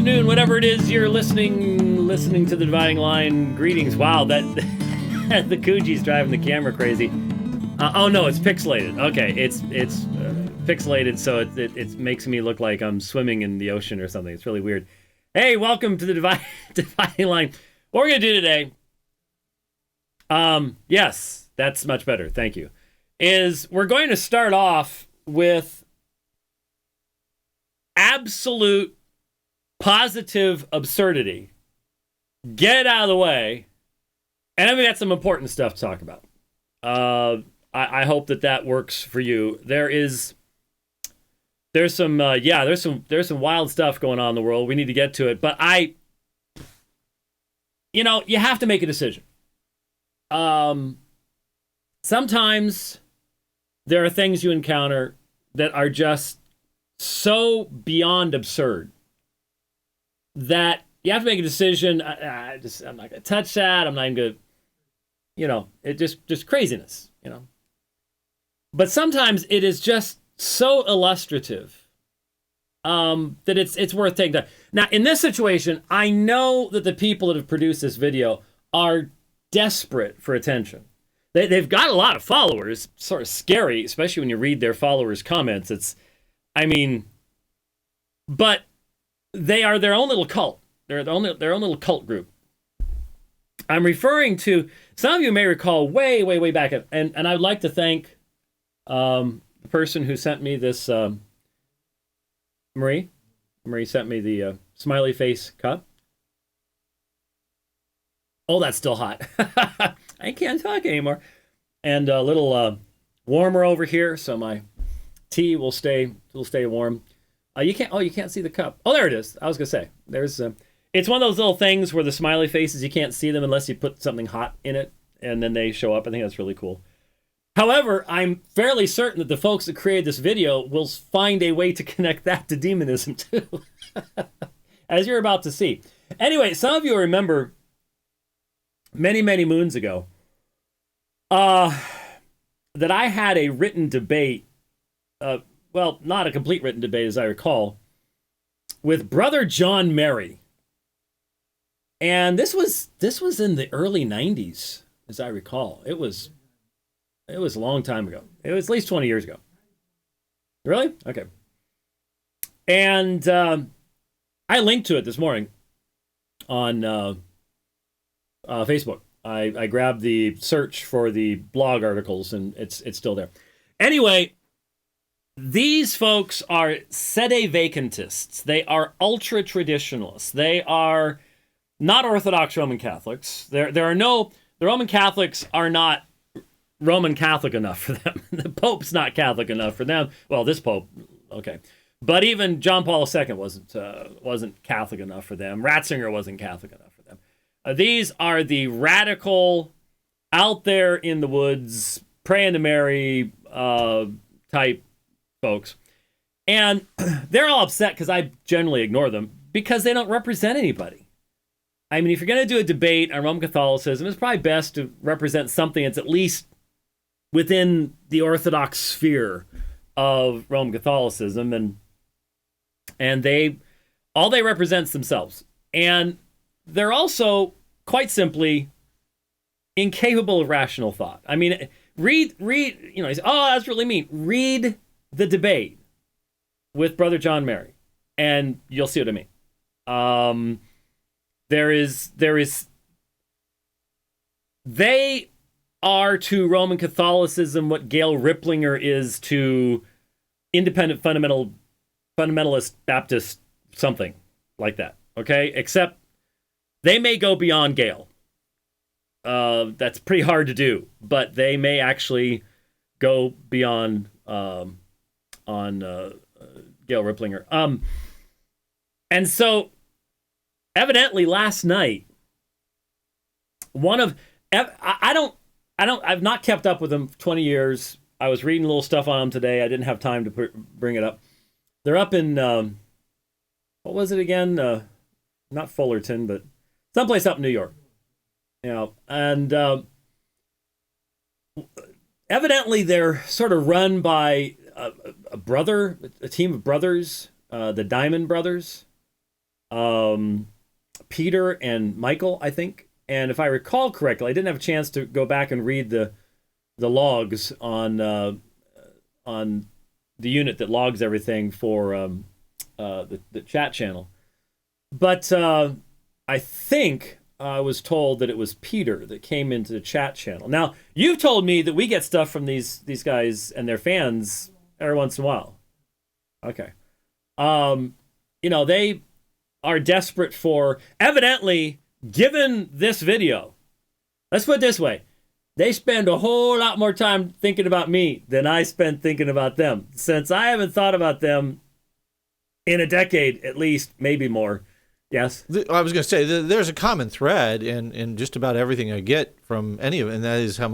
afternoon, whatever it is you're listening to the Dividing Line. Greetings. Wow, that the Coogie's driving the camera crazy. Oh no, it's pixelated. Okay, it's pixelated, so it makes me look like I'm swimming in the ocean or something. It's really weird. Hey, welcome to the Dividing Line. What we're gonna do today, yes, that's much better. Thank you. Is we're going to start off with absolute positive absurdity. Get it out of the way. And then we got some important stuff to talk about. I hope that works for you. There's some wild stuff going on in the world. We need to get to it. But you have to make a decision. Sometimes there are things you encounter that are just so beyond absurd that you have to make a decision. I'm not going to touch that. I'm not even going to, it just craziness, But sometimes it is just so illustrative that it's worth taking time. Now, in this situation, I know that the people that have produced this video are desperate for attention. They've got a lot of followers. It's sort of scary, especially when you read their followers' comments. But they are their own little cult. They're their own little cult group. I'm referring to, some of you may recall way, way, way back, and I would like to thank the person who sent me this, Marie. Marie sent me the smiley face cup. Oh, that's still hot. I can't talk anymore. And a little warmer over here, so my tea will stay warm. You can't see the cup. Oh, there it is. I was gonna say, it's one of those little things where the smiley faces, you can't see them unless you put something hot in it, and then they show up. I think that's really cool. However, I'm fairly certain that the folks that created this video will find a way to connect that to demonism too, as you're about to see. Anyway, some of you remember many, many moons ago that I had a written debate, well, not a complete written debate as I recall, with Brother John Mary. And this was in the early 90s, as I recall. It was a long time ago. It was at least 20 years ago. Really? Okay. And I linked to it this morning on Facebook. I grabbed the search for the blog articles, and it's still there. Anyway, these folks are sede vacantists. They are ultra-traditionalists. They are not Orthodox Roman Catholics. The Roman Catholics are not Roman Catholic enough for them. The Pope's not Catholic enough for them. Well, this Pope, okay. But even John Paul II wasn't Catholic enough for them. Ratzinger wasn't Catholic enough for them. These are the radical, out there in the woods, praying to Mary type folks. And they're all upset because I generally ignore them because they don't represent anybody. I mean, if you're going to do a debate on Roman Catholicism, it's probably best to represent something that's at least within the Orthodox sphere of Roman Catholicism. And they represent themselves. And they're also, quite simply, incapable of rational thought. I mean, read, you say, oh, that's really mean. Read the debate with Brother John Mary, and you'll see what I mean. They are to Roman Catholicism what Gail Ripplinger is to independent fundamentalist Baptist, something like that. Okay, except they may go beyond Gail. That's pretty hard to do, but they may actually go beyond on Gail Ripplinger. And so, evidently, last night, I've not kept up with them for 20 years. I was reading a little stuff on them today. I didn't have time to bring it up. They're up in, what was it again? Not Fullerton, but someplace up in New York. And evidently they're sort of run by a team of brothers, the Diamond Brothers. Peter and Michael, I think. And if I recall correctly, I didn't have a chance to go back and read the logs on the unit that logs everything for the chat channel. But I think I was told that it was Peter that came into the chat channel. Now, you've told me that we get stuff from these guys and their fans every once in a while. Okay. They are desperate for, evidently, given this video, let's put it this way, they spend a whole lot more time thinking about me than I spend thinking about them, since I haven't thought about them in a decade, at least, maybe more. Yes? I was going to say, there's a common thread in just about everything I get from any of it, and that is how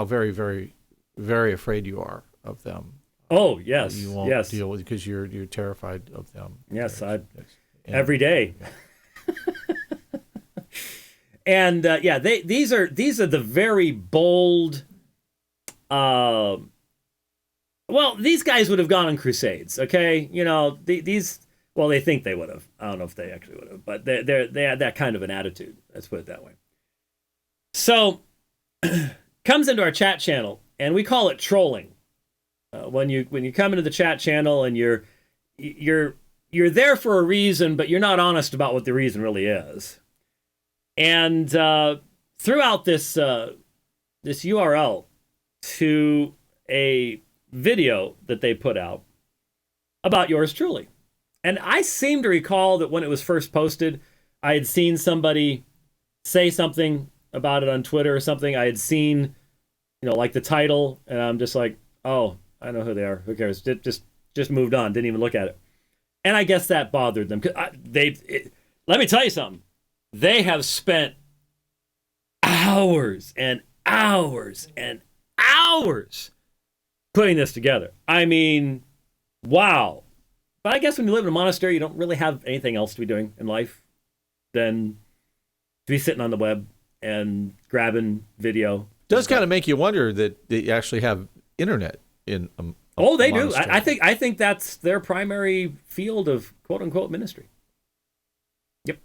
very, very, very afraid you are of them. Oh, yes. You won't deal with, because you're terrified of them. Yes, every day. And these are the very bold. These guys would have gone on crusades. Okay, they think they would have. I don't know if they actually would have, but they had that kind of an attitude. Let's put it that way. So, comes into our chat channel, and we call it trolling. When you come into the chat channel and you're there for a reason, but you're not honest about what the reason really is. And throughout this URL to a video that they put out about yours truly. And I seem to recall that when it was first posted, I had seen somebody say something about it on Twitter or something. I had seen, like the title, and I'm just like, oh, I know who they are. Who cares? Just moved on. Didn't even look at it. And I guess that bothered them. Let me tell you something. They have spent hours and hours and hours putting this together. I mean, wow. But I guess when you live in a monastery, you don't really have anything else to be doing in life than to be sitting on the web and grabbing video. It does kind of make you wonder that they actually have internet in they do. I think that's their primary field of quote unquote ministry. Yep.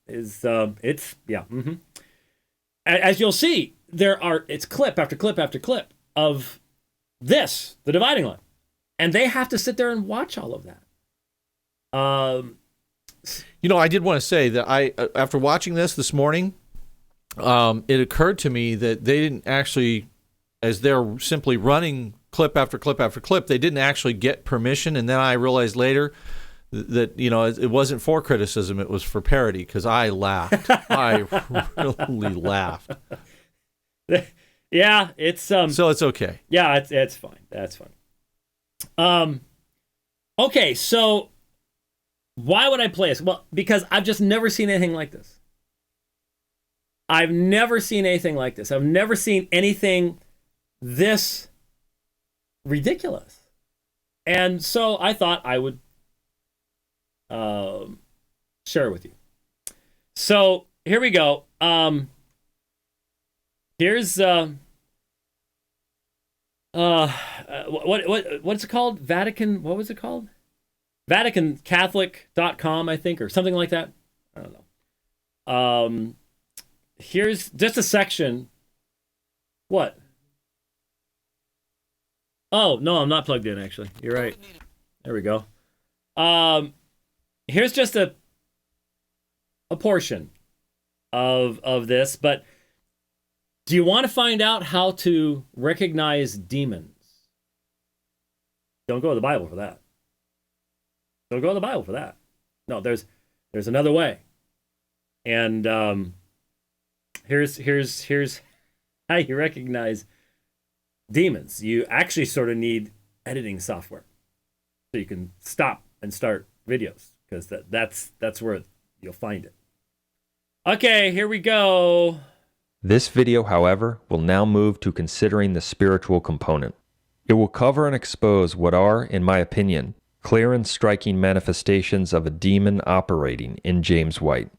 Mm-hmm. As you'll see, it's clip after clip after clip of this, the dividing line, and they have to sit there and watch all of that. I did want to say that after watching this morning, it occurred to me that they didn't actually, as they're simply running clip after clip after clip, they didn't actually get permission. And then I realized later that, it wasn't for criticism, it was for parody, because I laughed. I really laughed. Yeah, it's so it's okay. Yeah, it's fine. That's fine. Okay, so why would I play this? Well, because I've just never seen anything like this. I've never seen anything like this. I've never seen anything this ridiculous. And so I thought I would share it with you. So here we go. Here's what's it called? Vatican, what was it called? VaticanCatholic.com, I think, or something like that. I don't know. Here's just a section. What? Oh, no, I'm not plugged in, actually. You're right. There we go. Here's just a portion of this, but do you want to find out how to recognize demons? Don't go to the Bible for that. Don't go to the Bible for that. No, there's another way. And here's how you recognize demons. You actually sort of need editing software, so you can stop and start videos, because that's where you'll find it. Okay, here we go. This video, however, will now move to considering the spiritual component. It will cover and expose what are, in my opinion, clear and striking manifestations of a demon operating in James White.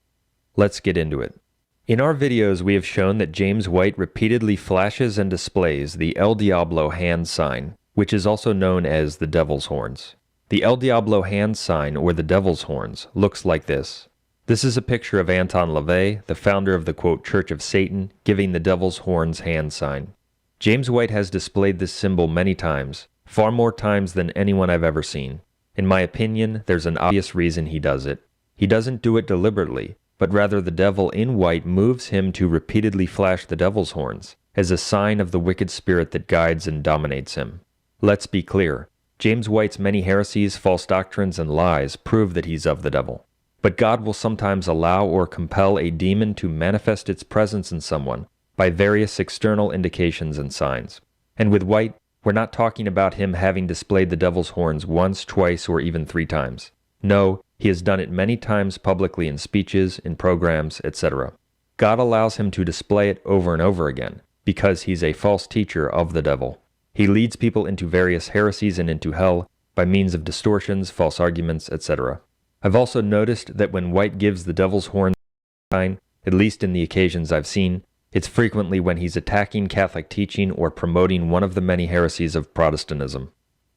Let's get into it. In our videos, we have shown that James White repeatedly flashes and displays the El Diablo hand sign, which is also known as the devil's horns. The El Diablo hand sign, or the devil's horns, looks like this. This is a picture of Anton LaVey, the founder of the, quote, Church of Satan, giving the devil's horns hand sign. James White has displayed this symbol many times, far more times than anyone I've ever seen. In my opinion, there's an obvious reason he does it. He doesn't do it deliberately, but rather the devil in white moves him to repeatedly flash the devil's horns, as a sign of the wicked spirit that guides and dominates him. Let's be clear. James White's many heresies, false doctrines, and lies prove that he's of the devil. But God will sometimes allow or compel a demon to manifest its presence in someone by various external indications and signs. And with White, we're not talking about him having displayed the devil's horns once, twice, or even 3 times. No, he has done it many times publicly in speeches, in programs, etc. God allows him to display it over and over again, because he's a false teacher of the devil. He leads people into various heresies and into hell by means of distortions, false arguments, etc. I've also noticed that when White gives the devil's horn sign, at least in the occasions I've seen, it's frequently when he's attacking Catholic teaching or promoting one of the many heresies of Protestantism.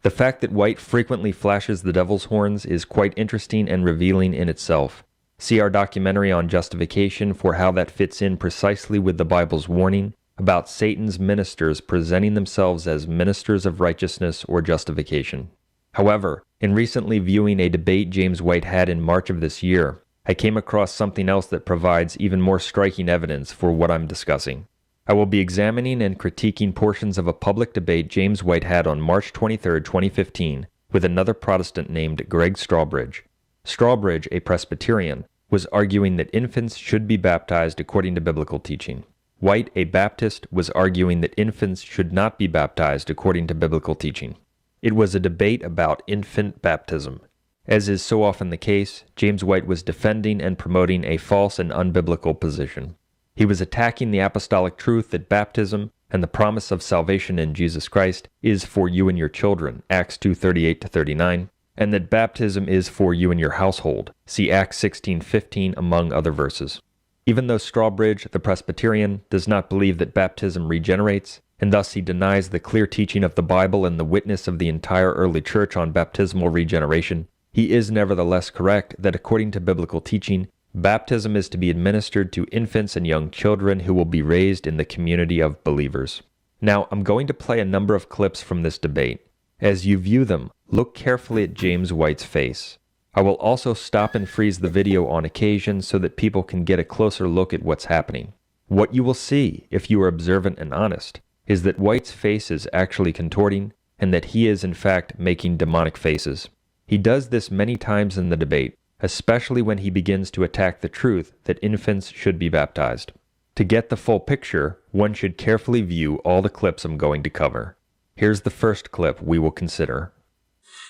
The fact that White frequently flashes the devil's horns is quite interesting and revealing in itself. See our documentary on justification for how that fits in precisely with the Bible's warning about Satan's ministers presenting themselves as ministers of righteousness or justification. However, in recently viewing a debate James White had in March of this year, I came across something else that provides even more striking evidence for what I'm discussing. I will be examining and critiquing portions of a public debate James White had on March 23, 2015, with another Protestant named Greg Strawbridge. Strawbridge, a Presbyterian, was arguing that infants should be baptized according to biblical teaching. White, a Baptist, was arguing that infants should not be baptized according to biblical teaching. It was a debate about infant baptism. As is so often the case, James White was defending and promoting a false and unbiblical position. He was attacking the apostolic truth that baptism and the promise of salvation in Jesus Christ is for you and your children, Acts 2:38-39, and that baptism is for you and your household, see Acts 16:15, among other verses. Even though Strawbridge, the Presbyterian, does not believe that baptism regenerates, and thus he denies the clear teaching of the Bible and the witness of the entire early church on baptismal regeneration, he is nevertheless correct that according to biblical teaching, baptism is to be administered to infants and young children who will be raised in the community of believers. Now, I'm going to play a number of clips from this debate. As you view them, look carefully at James White's face. I will also stop and freeze the video on occasion so that people can get a closer look at what's happening. What you will see, if you are observant and honest, is that White's face is actually contorting, and that he is in fact making demonic faces. He does this many times in the debate, especially when he begins to attack the truth that infants should be baptized. To get the full picture, one should carefully view all the clips I'm going to cover. Here's the first clip we will consider.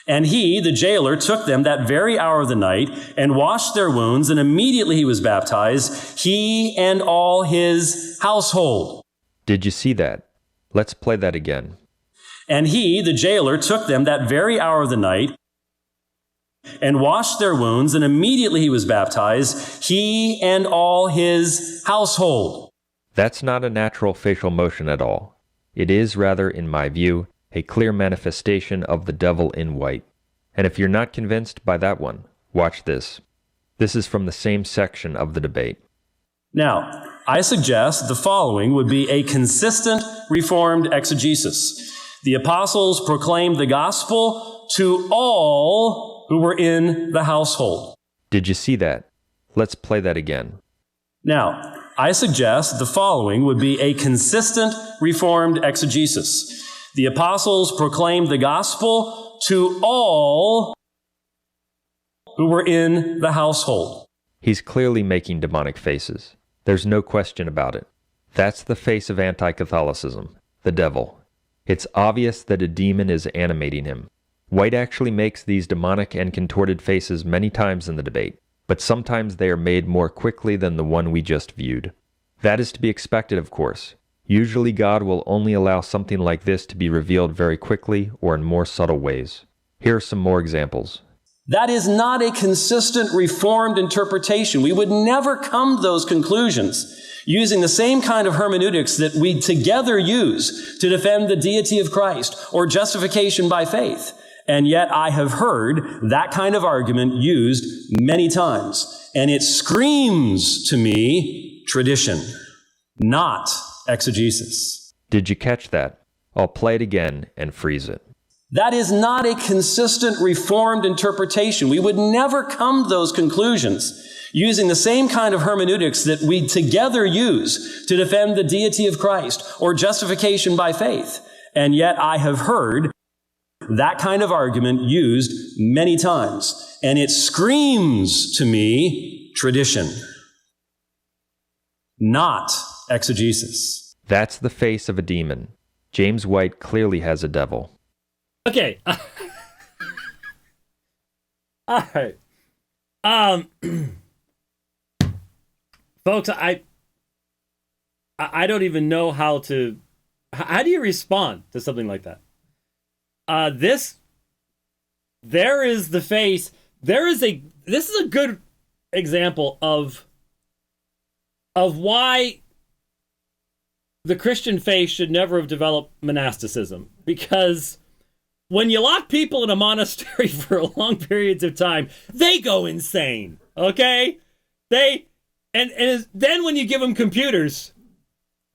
And he, the jailer, took them that very hour of the night and washed their wounds, and immediately he was baptized, he and all his household. Did you see that? Let's play that again. And he, the jailer, took them that very hour of the night and washed their wounds, and immediately he was baptized, he and all his household. That's not a natural facial motion at all. It is rather, in my view, a clear manifestation of the devil in white. And if you're not convinced by that one, watch this. This is from the same section of the debate. Now, I suggest the following would be a consistent Reformed exegesis. The apostles proclaimed the gospel to all who were in the household. Did you see that? Let's play that again. Now, I suggest the following would be a consistent Reformed exegesis. The apostles proclaimed the gospel to all who were in the household. He's clearly making demonic faces. There's no question about it. That's the face of anti-Catholicism, the devil. It's obvious that a demon is animating him. White actually makes these demonic and contorted faces many times in the debate, but sometimes they are made more quickly than the one we just viewed. That is to be expected, of course. Usually God will only allow something like this to be revealed very quickly or in more subtle ways. Here are some more examples. That is not a consistent Reformed interpretation. We would never come to those conclusions using the same kind of hermeneutics that we together use to defend the deity of Christ or justification by faith. And yet I have heard that kind of argument used many times. And it screams to me tradition, not exegesis. Did you catch that? I'll play it again and freeze it. That is not a consistent Reformed interpretation. We would never come to those conclusions using the same kind of hermeneutics that we together use to defend the deity of Christ or justification by faith. And yet I have heard that kind of argument used many times. And it screams to me tradition, not exegesis. That's the face of a demon. James White clearly has a devil. Okay. All right. Folks, I don't even know how do you respond to something like that? There is the face. This is a good example of why the Christian faith should never have developed monasticism, because when you lock people in a monastery for long periods of time, they go insane, okay? And then when you give them computers,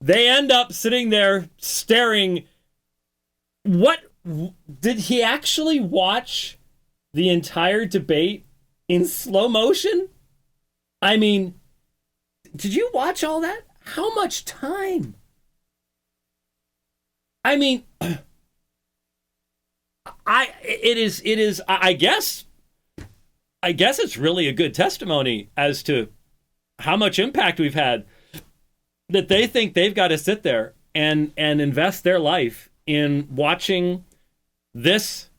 they end up sitting there staring. What, did he actually watch the entire debate in slow motion? I mean, did you watch all that? How much time? I mean, I guess it's really a good testimony as to how much impact we've had, that they think they've got to sit there and invest their life in watching this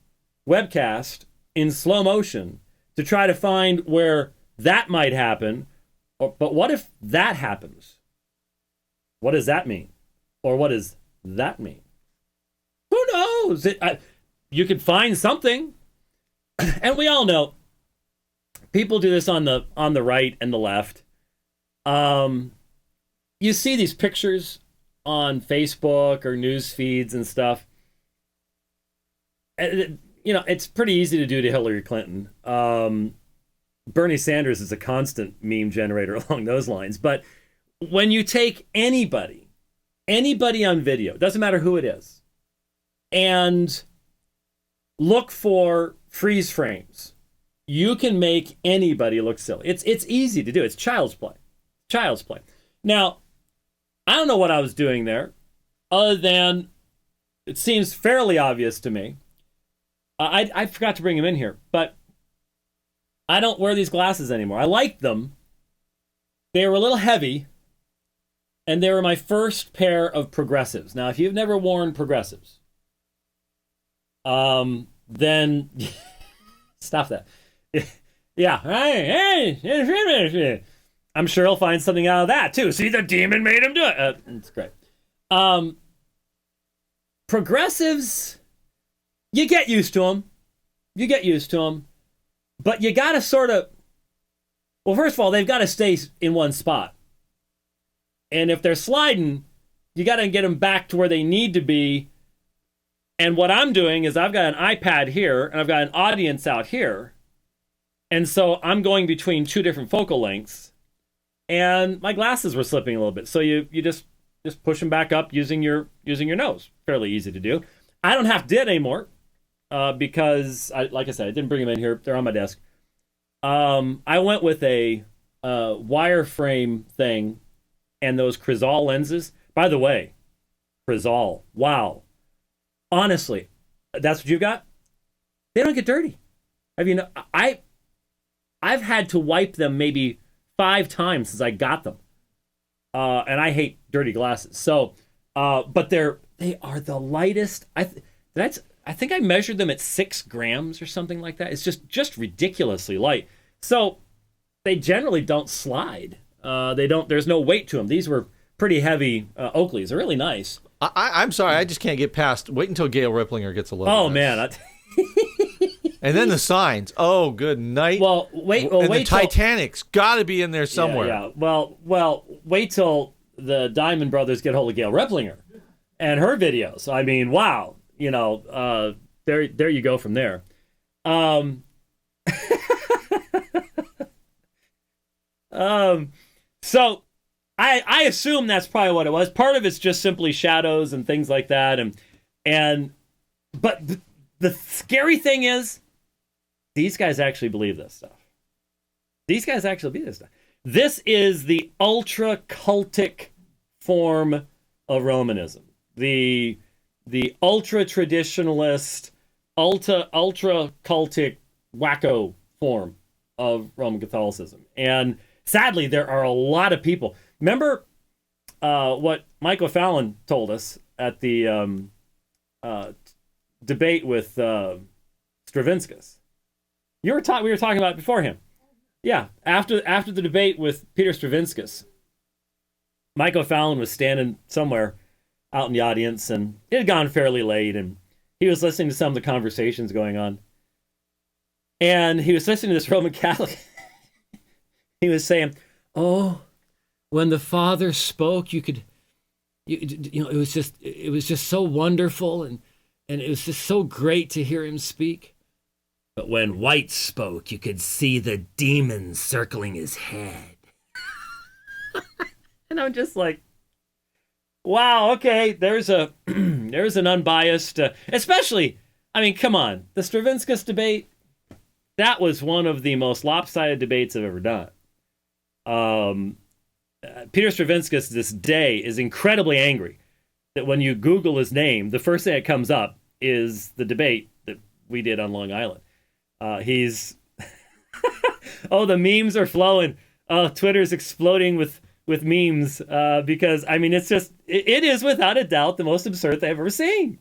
webcast in slow motion to try to find where that might happen. But what if that happens? What does that mean? Or what does that mean? Who knows? You could find something. And we all know people do this on the right and the left. You see these pictures on Facebook or news feeds and stuff. It's pretty easy to do to Hillary Clinton. Bernie Sanders is a constant meme generator along those lines. But when you take anybody on video, doesn't matter who it is, and look for freeze frames, you can make anybody look silly. It's easy to do. It's child's play. Child's play. Now, I don't know what I was doing there, other than it seems fairly obvious to me. I forgot to bring him in here, but I don't wear these glasses anymore. I liked them. They were a little heavy, and they were my first pair of progressives. Now, if you've never worn progressives, then stop that. Yeah. I'm sure he'll find something out of that, too. See, the demon made him do it. It's great. Progressives, you get used to them. But you got to sort of... Well, first of all, they've got to stay in one spot. And if they're sliding, you got to get them back to where they need to be. And what I'm doing is I've got an iPad here, and I've got an audience out here. And so I'm going between two different focal lengths. And my glasses were slipping a little bit. So you just push them back up using your nose. Fairly easy to do. I don't have to do it anymore because, like I said, I didn't bring them in here. They're on my desk. I went with a wireframe thing and those Crizal lenses. By the way, Crizal, wow. Honestly, that's what you've got? They don't get dirty. I mean, I've had to wipe them maybe 5 times since I got them. And I hate dirty glasses. So, but they are the lightest. I think I measured them at 6 grams or something like that. It's just ridiculously light. So they generally don't slide. There's no weight to them. These were pretty heavy Oakleys. They're really nice. I'm sorry, I just can't get past. Wait until Gail Ripplinger gets a look. Oh man. And then the signs. Oh, good night. Well, wait. And the Titanic's got to be in there somewhere. Yeah. Well, wait till the Diamond Brothers get hold of Gail Ripplinger and her videos. I mean, wow. There you go from there. Um, so I assume that's probably what it was. Part of it's just simply shadows and things like that. But the scary thing is, these guys actually believe this stuff. These guys actually believe this stuff. This is the ultra cultic form of Romanism. The ultra traditionalist, ultra cultic wacko form of Roman Catholicism. And sadly, there are a lot of people. Remember what Michael Fallon told us at the debate with Stravinskas. We were talking about it before him. Yeah, after the debate with Peter Stravinskas, Michael Fallon was standing somewhere out in the audience, and it had gone fairly late, and he was listening to some of the conversations going on. And he was listening to this Roman Catholic. He was saying, "Oh, when the Father spoke, it was just so wonderful, and it was just so great to hear him speak. But when White spoke, you could see the demons circling his head." And I'm just like, wow, okay, there's an unbiased, especially, I mean, come on, the Stravinskas debate, that was one of the most lopsided debates I've ever done. Peter Stravinskas this day is incredibly angry that when you Google his name, the first thing that comes up is the debate that we did on Long Island. He's, oh, the memes are flowing. Oh, Twitter's exploding with memes because, I mean, it's just, it is without a doubt the most absurd thing I've ever seen.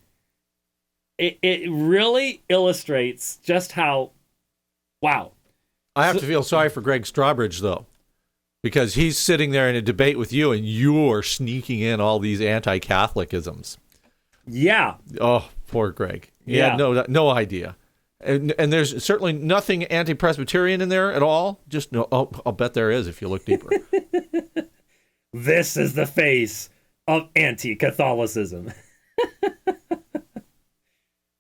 It really illustrates just how, wow. I have to feel sorry for Greg Strawbridge, though, because he's sitting there in a debate with you and you're sneaking in all these anti-Catholicisms. Yeah. Oh, poor Greg. He Yeah. had no idea. And there's certainly nothing anti-Presbyterian in there at all. Just no. Oh, I'll bet there is if you look deeper. This is the face of anti-Catholicism.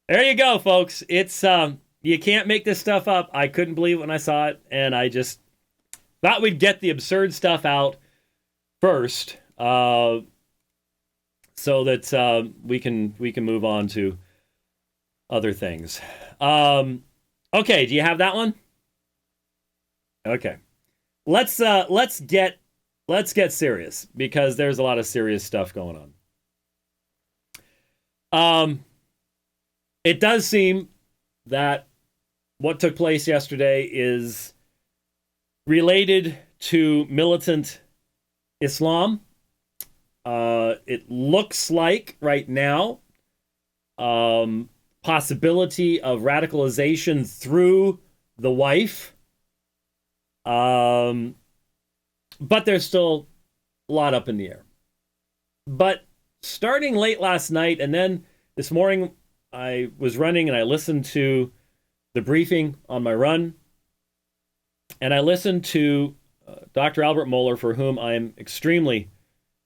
There you go, folks. It's you can't make this stuff up. I couldn't believe it when I saw it, and I just thought we'd get the absurd stuff out first, so that we can move on to other things. Okay, do you have that one? Okay. Let's get serious, because there's a lot of serious stuff going on. It does seem that what took place yesterday is related to militant Islam. It looks like right now, possibility of radicalization through the wife. But there's still a lot up in the air. But starting late last night, and then this morning, I was running and I listened to the briefing on my run. And I listened to Dr. Albert Mohler, for whom I'm extremely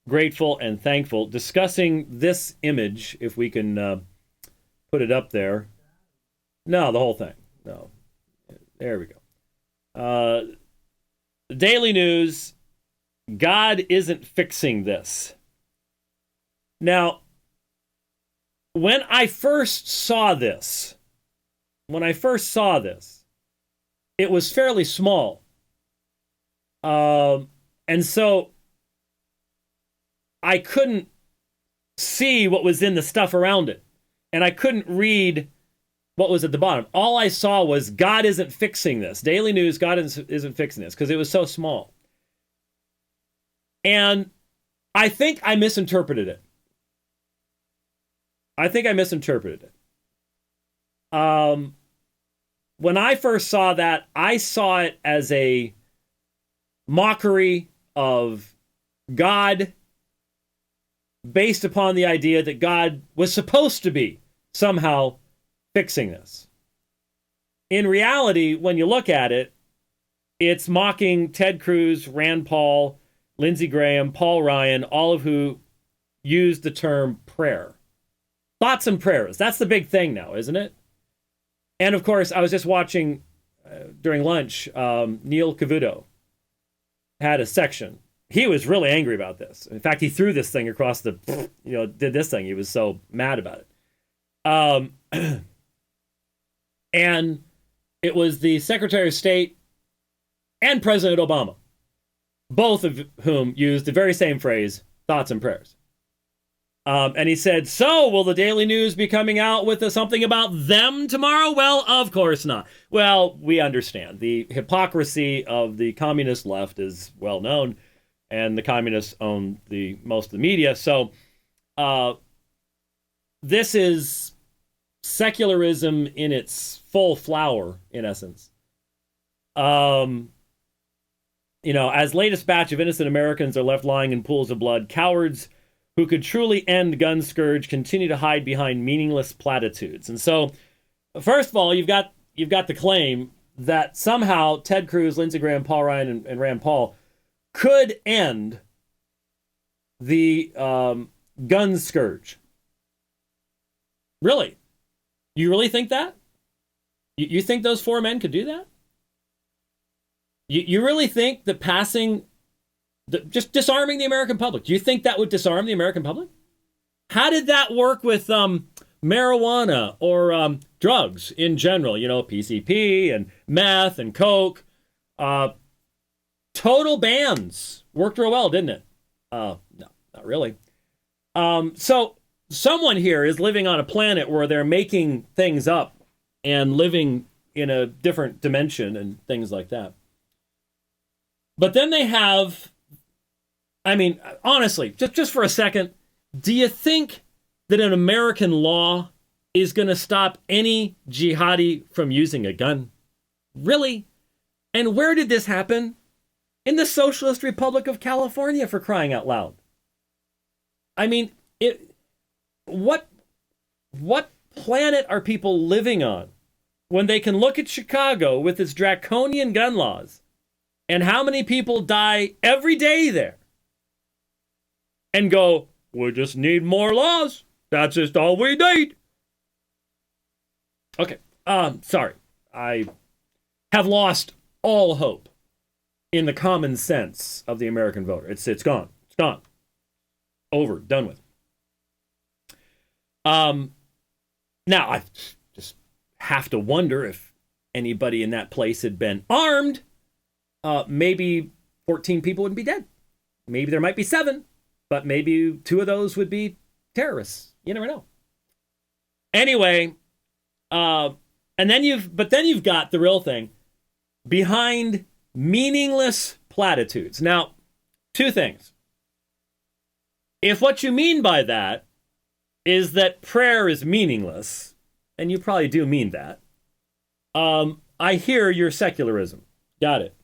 grateful and thankful, discussing this image, if we can put it up there. No, the whole thing. No. There we go. Daily News, God isn't fixing this. Now, when I first saw this, it was fairly small. And so I couldn't see what was in the stuff around it. And I couldn't read what was at the bottom. All I saw was, God isn't fixing this. Daily News, God isn't fixing this, because it was so small. And I think I misinterpreted it. When I first saw that, I saw it as a mockery of God, based upon the idea that God was supposed to be somehow fixing this. In reality, when you look at it, it's mocking Ted Cruz, Rand Paul, Lindsey Graham, Paul Ryan, all of who use the term prayer. Thoughts and prayers. That's the big thing now, isn't it? And of course, I was just watching during lunch, Neil Cavuto had a section. He was really angry about this. In fact, he threw this thing across the, did this thing. He was so mad about it. And it was the Secretary of State and President Obama, both of whom used the very same phrase, thoughts and prayers. And he said, so will the Daily News be coming out with something about them tomorrow? Well, of course not. Well, we understand. The hypocrisy of the communist left is well known, and the communists own most of the media. So this is secularism in its full flower, in essence. As latest batch of innocent Americans are left lying in pools of blood, cowards who could truly end gun scourge continue to hide behind meaningless platitudes. And so, first of all, you've got the claim that somehow Ted Cruz, Lindsey Graham, Paul Ryan, and Rand Paul could end the gun scourge. Really? You really think that? You think those four men could do that? You really think that just disarming the American public, do you think that would disarm the American public? How did that work with marijuana or drugs in general? PCP and meth and coke. Total bans worked real well, didn't it? No, not really. So someone here is living on a planet where they're making things up and living in a different dimension and things like that. But then they have, honestly, just for a second, do you think that an American law is going to stop any jihadi from using a gun? Really? And where did this happen? In the Socialist Republic of California, for crying out loud. What planet are people living on when they can look at Chicago with its draconian gun laws and how many people die every day there and go, we just need more laws. That's just all we need. Okay. Sorry. I have lost all hope in the common sense of the American voter. It's gone. It's gone. Over. Done with. Now, I just have to wonder if anybody in that place had been armed. Maybe 14 people wouldn't be dead. Maybe there might be 7, but maybe 2 of those would be terrorists. You never know. Anyway, and then you've got the real thing behind meaningless platitudes. Now, 2 things. If what you mean by that is that prayer is meaningless, and you probably do mean that, I hear your secularism. Got it.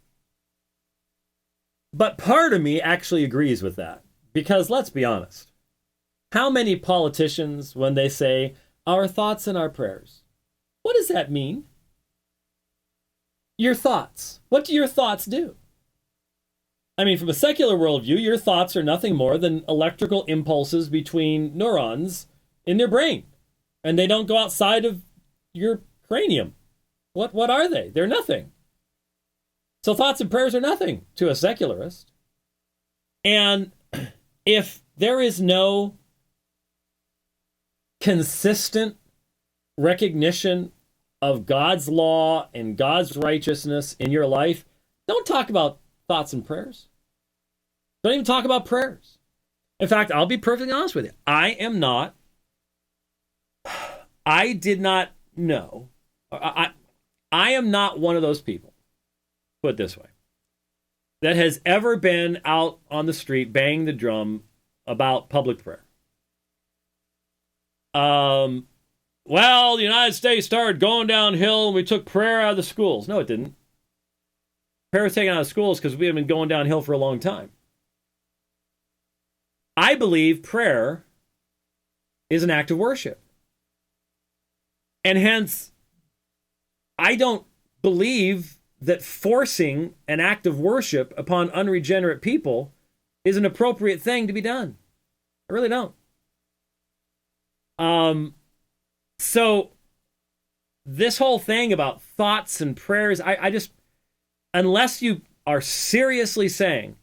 But part of me actually agrees with that. Because let's be honest. How many politicians, when they say, our thoughts and our prayers, what does that mean? Your thoughts. What do your thoughts do? From a secular worldview, your thoughts are nothing more than electrical impulses between neurons in their brain. And they don't go outside of your cranium. What are they? They're nothing. So thoughts and prayers are nothing to a secularist. And if there is no consistent recognition of God's law and God's righteousness in your life, don't talk about thoughts and prayers. Don't even talk about prayers. In fact, I'll be perfectly honest with you. I did not know. I am not one of those people, put it this way, that has ever been out on the street banging the drum about public prayer. Well, the United States started going downhill and we took prayer out of the schools. No, it didn't. Prayer was taken out of schools because we have been going downhill for a long time. I believe prayer is an act of worship. And hence, I don't believe that forcing an act of worship upon unregenerate people is an appropriate thing to be done. I really don't. So this whole thing about thoughts and prayers, I just, unless you are seriously saying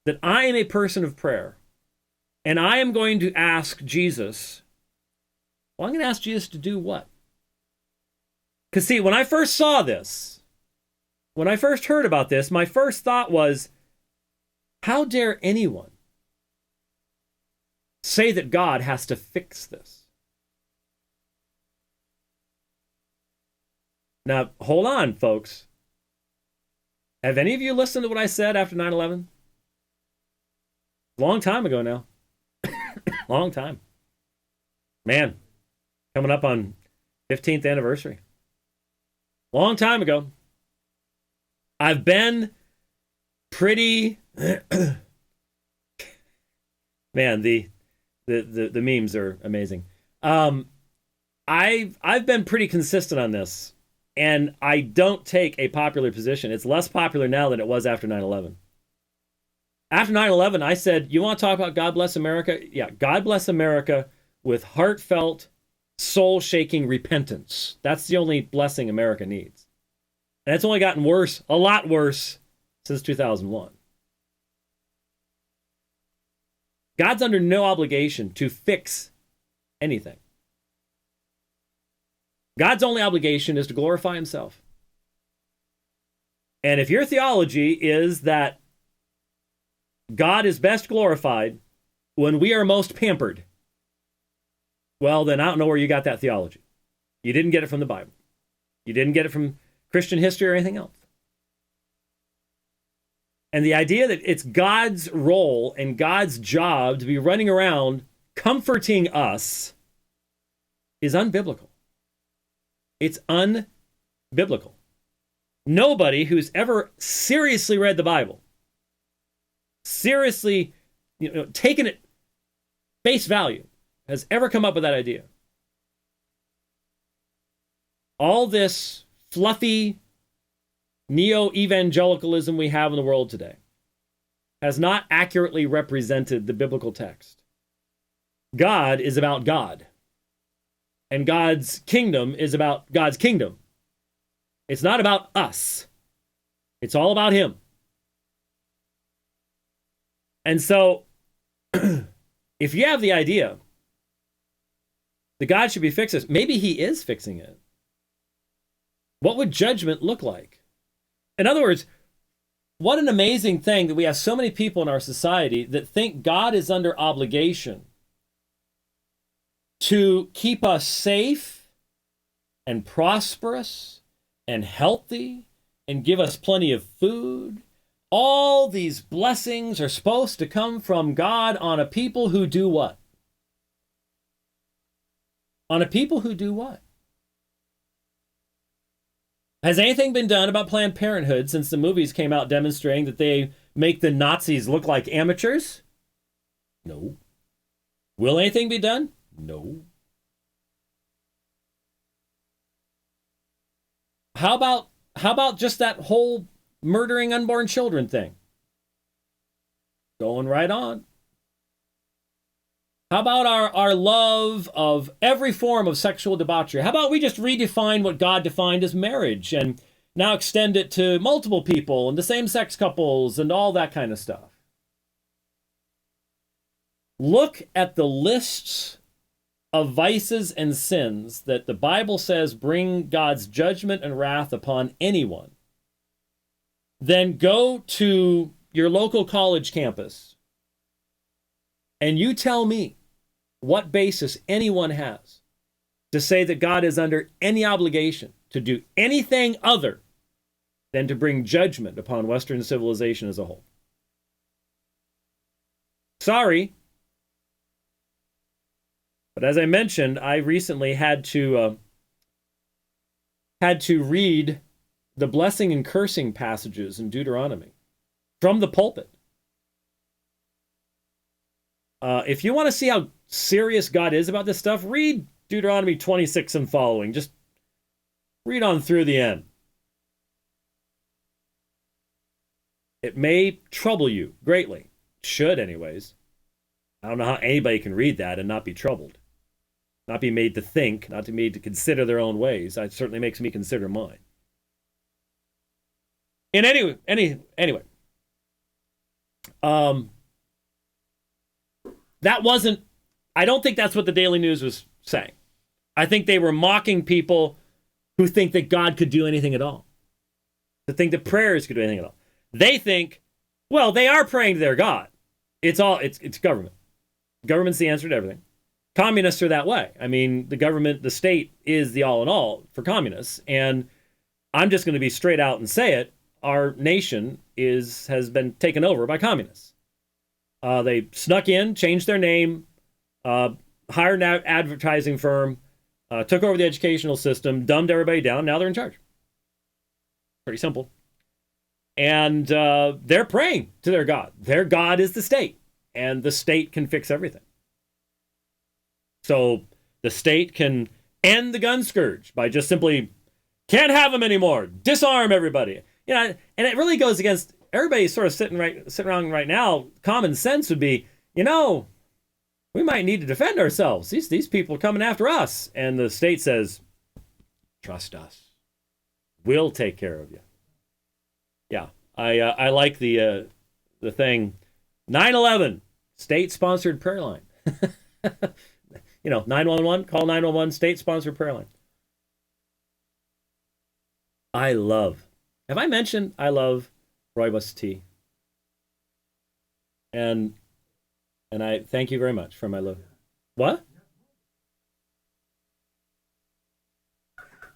that I am a person of prayer and I am going to ask Jesus, well, I'm going to ask Jesus to do what? Because, see, when I first saw this, when I first heard about this, my first thought was, how dare anyone say that God has to fix this? Now, hold on, folks. Have any of you listened to what I said after 9/11? Long time ago now. Long time. Man, coming up on 15th anniversary. Long time ago. I've been pretty... Man, the memes are amazing. I've been pretty consistent on this, and I don't take a popular position. It's less popular now than it was after 9/11. After 9/11, I said, you want to talk about God bless America? Yeah, God bless America with heartfelt, soul-shaking repentance. That's the only blessing America needs. And it's only gotten worse, a lot worse, since 2001. God's under no obligation to fix anything. God's only obligation is to glorify himself. And if your theology is that God is best glorified when we are most pampered, well, then I don't know where you got that theology. You didn't get it from the Bible. You didn't get it from Christian history or anything else. And the idea that it's God's role and God's job to be running around comforting us is unbiblical. It's unbiblical. Nobody who's ever seriously read the Bible, seriously, taken it face value, has ever come up with that idea. All this fluffy neo-evangelicalism we have in the world today has not accurately represented the biblical text. God is about God. And God's kingdom is about God's kingdom. It's not about us. It's all about him. And so, if you have the idea that God should be fixing this, maybe he is fixing it. What would judgment look like? In other words, what an amazing thing that we have so many people in our society that think God is under obligation to keep us safe and prosperous and healthy and give us plenty of food. All these blessings are supposed to come from God on a people who do what? On a people who do what? Has anything been done about Planned Parenthood since the movies came out demonstrating that they make the Nazis look like amateurs? No. Will anything be done? No. How about just that whole murdering unborn children thing? Going right on. How about our love of every form of sexual debauchery? How about we just redefine what God defined as marriage and now extend it to multiple people and the same-sex couples and all that kind of stuff? Look at the lists of vices and sins that the Bible says bring God's judgment and wrath upon anyone. Then go to your local college campus and you tell me what basis anyone has to say that God is under any obligation to do anything other than to bring judgment upon Western civilization as a whole. Sorry. But as I mentioned, I recently had to read the blessing and cursing passages in Deuteronomy from the pulpit. If you want to see how serious God is about this stuff, read Deuteronomy 26 and following. Just read on through the end. It may trouble you greatly. Should, anyways. I don't know how anybody can read that and not be troubled. not be made to think, not to be made to consider their own ways. It certainly makes me consider mine. And anyway, that wasn't, I don't think that's what the Daily News was saying. I think they were mocking people who think that God could do anything at all, to think that prayers could do anything at all. They think, well, they are praying to their God. It's government. Government's the answer to everything. Communists are that way. I mean, the government, the state is the all in all for communists. And I'm just going to be straight out and say it. Our nation has been taken over by communists. They snuck in, changed their name, hired an advertising firm, took over the educational system, dumbed everybody down. Now they're in charge. Pretty simple. And they're praying to their God. Their God is the state, and the state can fix everything. So the state can end the gun scourge by just simply, can't have them anymore, disarm everybody. You know, and it really goes against everybody sort of sitting around right now. Common sense would be, we might need to defend ourselves. These people are coming after us. And the state says, trust us. We'll take care of you. Yeah, I like the thing, 9/11, state-sponsored prayer line. 911, call 911, state-sponsored prayer line. Have I mentioned I love rooibos tea? And I thank you very much for my love. What?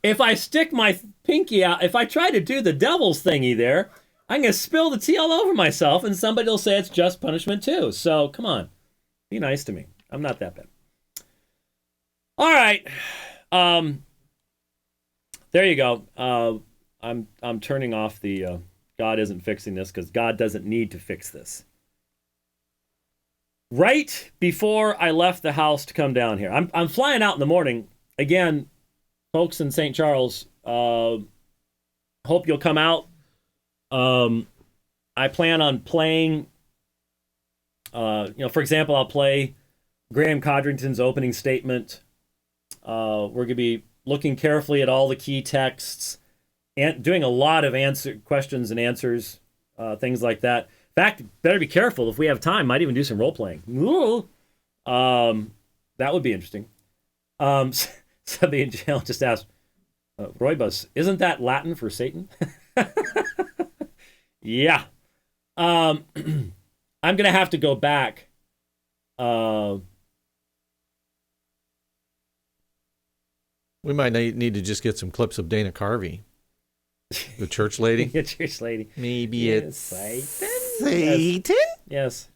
If I stick my pinky out, if I try to do the devil's thingy there, I'm going to spill the tea all over myself, and somebody will say it's just punishment too. So come on, be nice to me. I'm not that bad. All right, there you go. I'm turning off the God isn't fixing this, because God doesn't need to fix this. Right before I left the house to come down here, I'm flying out in the morning again. Folks in St. Charles, hope you'll come out. I plan on playing, for example, I'll play Graham Codrington's opening statement. We're going to be looking carefully at all the key texts and doing a lot of questions and answers, things like that. In fact, better be careful. If we have time, might even do some role-playing. That would be interesting. Somebody in jail just asked, rooibos, isn't that Latin for Satan? Yeah. I'm going to have to go back. We might need to just get some clips of Dana Carvey, the church lady. The church lady. Maybe it's Satan? Yes.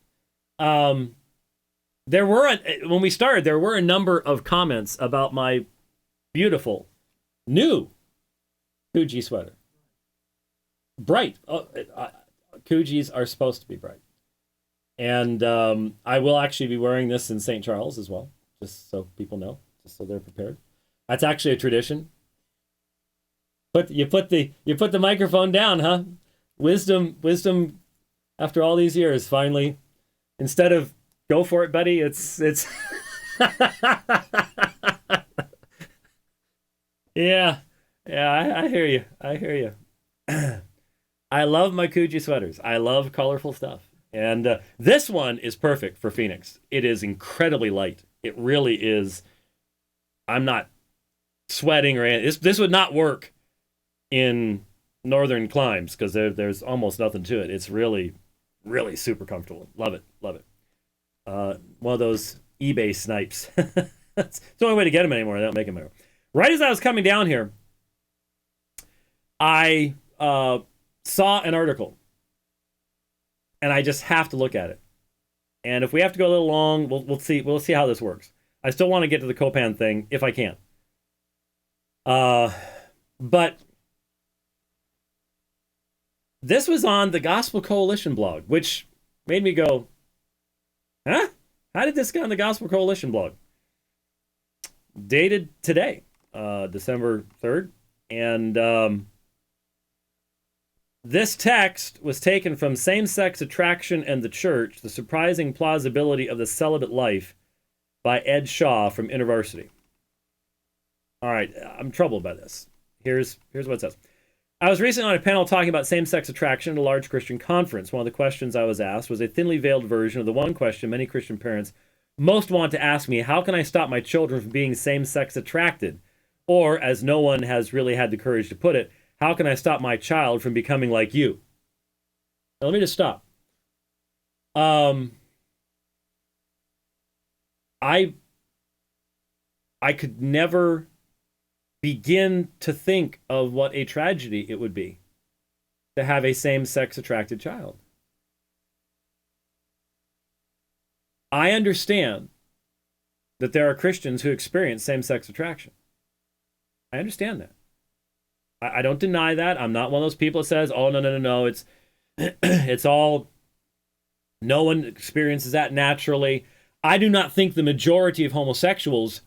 There were, when we started, there were a number of comments about my beautiful new Coogee sweater. Bright. Coogees are supposed to be bright. And I will actually be wearing this in St. Charles as well, just so people know, just so they're prepared. That's actually a tradition. But you put the microphone down, huh? Wisdom after all these years, finally, instead of go for it, buddy, it's Yeah, I hear you. I love my Coogee sweaters. I love colorful stuff. And this one is perfect for Phoenix. It is incredibly light. It really is. I'm not sweating or anything. This would not work in northern climes because there's almost nothing to it. It's really, really super comfortable. Love it. One of those eBay snipes. It's the only way to get them anymore. They don't make them anymore. Right as I was coming down here, I saw an article, and I just have to look at it. And if we have to go a little long, we'll see. We'll see how this works. I still want to get to the Copan thing if I can. But this was on the Gospel Coalition blog, which made me go, huh? How did this get on the Gospel Coalition blog? Dated today, December 3rd. And this text was taken from Same-Sex Attraction and the Church, The Surprising Plausibility of the Celibate Life by Ed Shaw from InterVarsity. All right, I'm troubled by this. Here's what it says. I was recently on a panel talking about same-sex attraction at a large Christian conference. One of the questions I was asked was a thinly veiled version of the one question many Christian parents most want to ask me: how can I stop my children from being same-sex attracted? Or, as no one has really had the courage to put it, how can I stop my child from becoming like you? Now, let me just stop. I could never begin to think of what a tragedy it would be to have a same-sex attracted child. I understand that there are Christians who experience same-sex attraction. I understand that. I don't deny that. I'm not one of those people that says, oh, no, it's it's all, no one experiences that naturally. I do not think the majority of homosexuals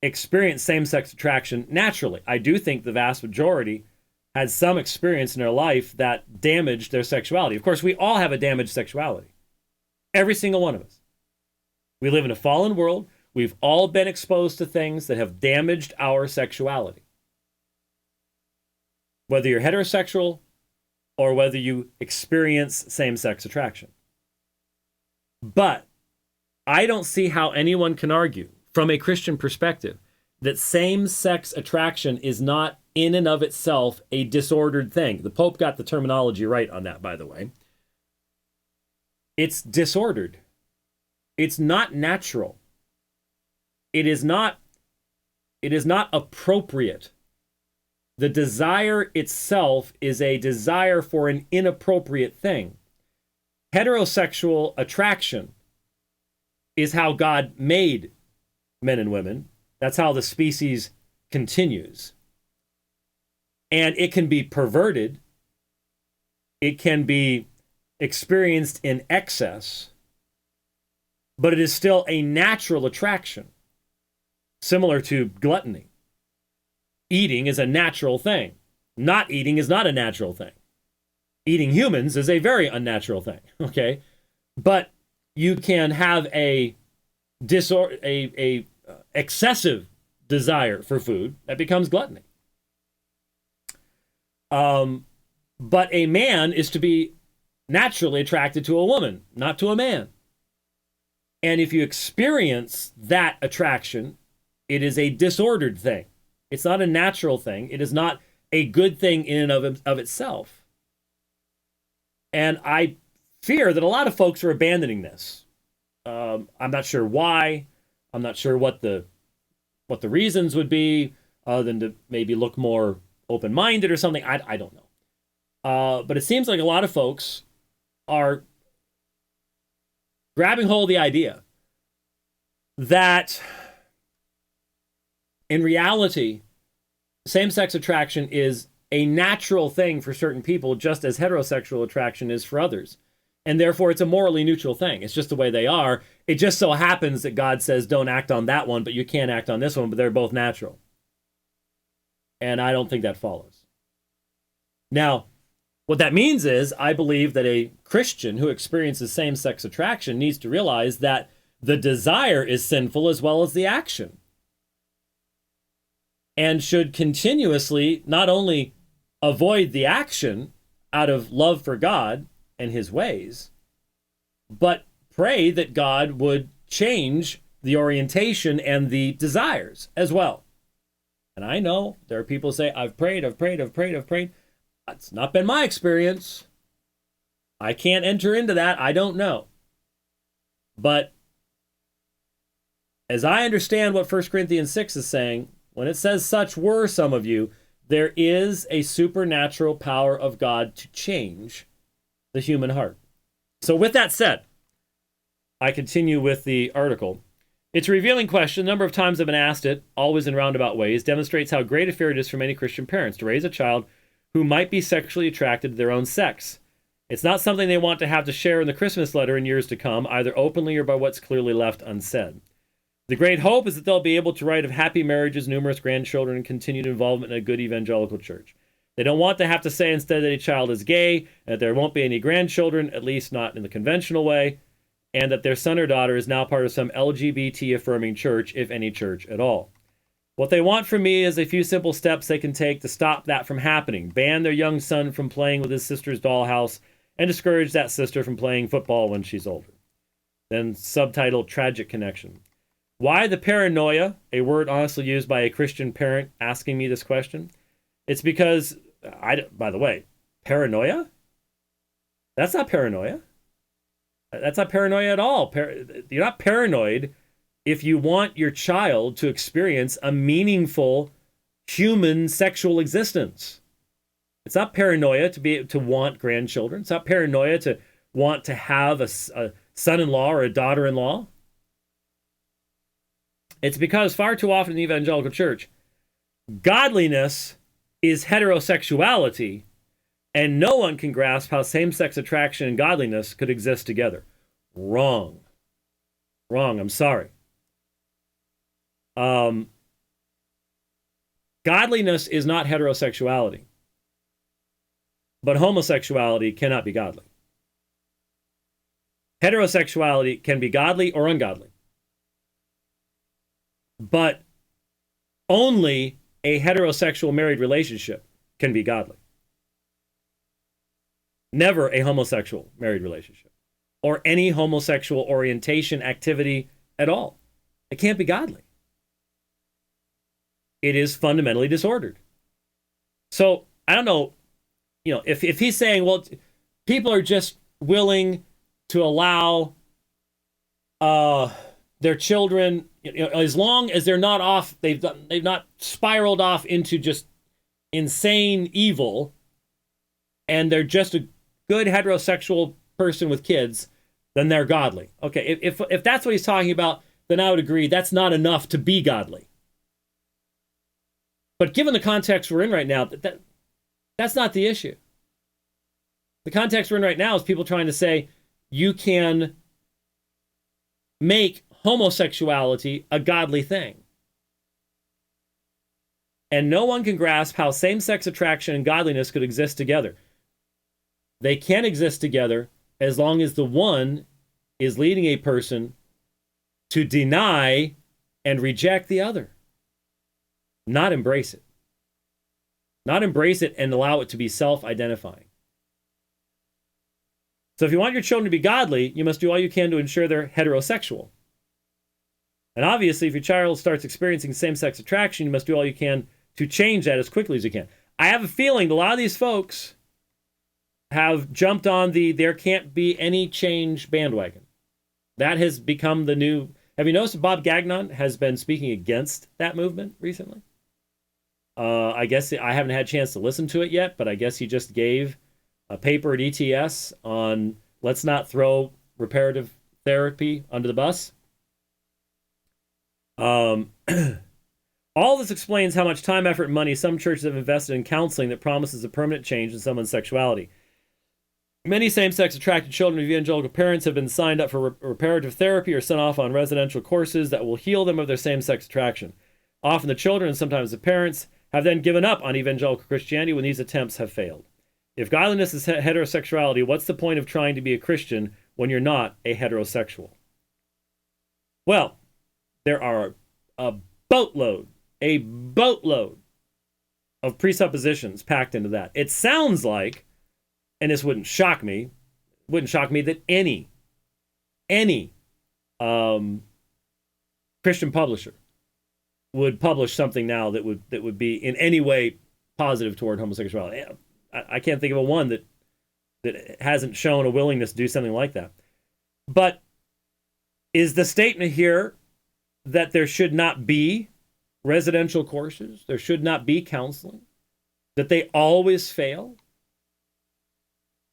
experience same-sex attraction naturally. I do think the vast majority had some experience in their life that damaged their sexuality. Of course, we all have a damaged sexuality. Every single one of us. We live in a fallen world. We've all been exposed to things that have damaged our sexuality. Whether you're heterosexual or whether you experience same-sex attraction. But I don't see how anyone can argue from a Christian perspective that same-sex attraction is not in and of itself a disordered thing. The Pope got the terminology right on that, by the way. It's disordered. It's not natural. It is not appropriate. The desire itself is a desire for an inappropriate thing. Heterosexual attraction is how God made men and women. That's how the species continues. And it can be perverted. It can be experienced in excess. But it is still a natural attraction. Similar to gluttony. Eating is a natural thing. Not eating is not a natural thing. Eating humans is a very unnatural thing, okay? But you can have a excessive desire for food that becomes gluttony. But a man is to be naturally attracted to a woman, not to a man. And if you experience that attraction, it is a disordered thing. It's not a natural thing. It is not a good thing in and of itself. And I fear that a lot of folks are abandoning this. I'm not sure why. I'm not sure what the reasons would be, other than to maybe look more open-minded or something. I don't know. But it seems like a lot of folks are grabbing hold of the idea that in reality, same-sex attraction is a natural thing for certain people, just as heterosexual attraction is for others. And therefore, it's a morally neutral thing. It's just the way they are. It just so happens that God says, don't act on that one, but you can't act on this one, but they're both natural. And I don't think that follows. Now, what that means is, I believe that a Christian who experiences same-sex attraction needs to realize that the desire is sinful as well as the action. And should continuously not only avoid the action out of love for God and his ways, but pray that God would change the orientation and the desires as well. And I know there are people who say, I've prayed. That's not been my experience. I can't enter into that. I don't know. But as I understand what 1 Corinthians 6 is saying, when it says such were some of you, there is a supernatural power of God to change the human heart. So with that said, I continue with the article. It's a revealing question. The number of times I've been asked it, always in roundabout ways, demonstrates how great a fear it is for many Christian parents to raise a child who might be sexually attracted to their own sex. It's not something they want to have to share in the Christmas letter in years to come, either openly or by what's clearly left unsaid. The great hope is that they'll be able to write of happy marriages, numerous grandchildren, and continued involvement in a good evangelical church. They don't want to have to say instead that a child is gay, and that there won't be any grandchildren, at least not in the conventional way, and that their son or daughter is now part of some LGBT-affirming church, if any church at all. What they want from me is a few simple steps they can take to stop that from happening. Ban their young son from playing with his sister's dollhouse and discourage that sister from playing football when she's older. Then subtitle, Tragic Connection. Why the paranoia? A word honestly used by a Christian parent asking me this question. It's because, by the way, paranoia? That's not paranoia. That's not paranoia at all. You're not paranoid if you want your child to experience a meaningful human sexual existence. It's not paranoia to want grandchildren. It's not paranoia to want to have a son-in-law or a daughter-in-law. It's because far too often in the evangelical church, godliness is heterosexuality, and no one can grasp how same-sex attraction and godliness could exist together. Wrong. I'm sorry. Godliness is not heterosexuality, but homosexuality cannot be godly. Heterosexuality can be godly or ungodly, but only a heterosexual married relationship can be godly. Never a homosexual married relationship or any homosexual orientation activity at all. It can't be godly. It is fundamentally disordered. So I don't know, if he's saying, well, people are just willing to allow their children, as long as they're not off, they've not spiraled off into just insane evil, and they're just a good heterosexual person with kids, then they're godly. Okay, if that's what he's talking about, then I would agree that's not enough to be godly. But given the context we're in right now, that's not the issue. The context we're in right now is people trying to say you can make homosexuality a godly thing. And no one can grasp how same-sex attraction and godliness could exist together. They can exist together as long as the one is leading a person to deny and reject the other. Not embrace it. Not embrace it and allow it to be self-identifying. So if you want your children to be godly, you must do all you can to ensure they're heterosexual. And obviously, if your child starts experiencing same-sex attraction, you must do all you can to change that as quickly as you can. I have a feeling a lot of these folks have jumped on the there can't be any change bandwagon. That has become the new... Have you noticed Bob Gagnon has been speaking against that movement recently? I guess I haven't had a chance to listen to it yet, but I guess he just gave a paper at ETS on let's not throw reparative therapy under the bus. All this explains how much time, effort, and money some churches have invested in counseling that promises a permanent change in someone's sexuality. Many same-sex attracted children of evangelical parents have been signed up for reparative therapy or sent off on residential courses that will heal them of their same-sex attraction. Often the children, and sometimes the parents, have then given up on evangelical Christianity when these attempts have failed. If godliness is heterosexuality, what's the point of trying to be a Christian when you're not a heterosexual? Well, there are a boatload of presuppositions packed into that. It sounds like, and this wouldn't shock me that any Christian publisher would publish something now that would be in any way positive toward homosexuality. I can't think of a one that hasn't shown a willingness to do something like that. But is the statement here that there should not be residential courses, there should not be counseling, that they always fail?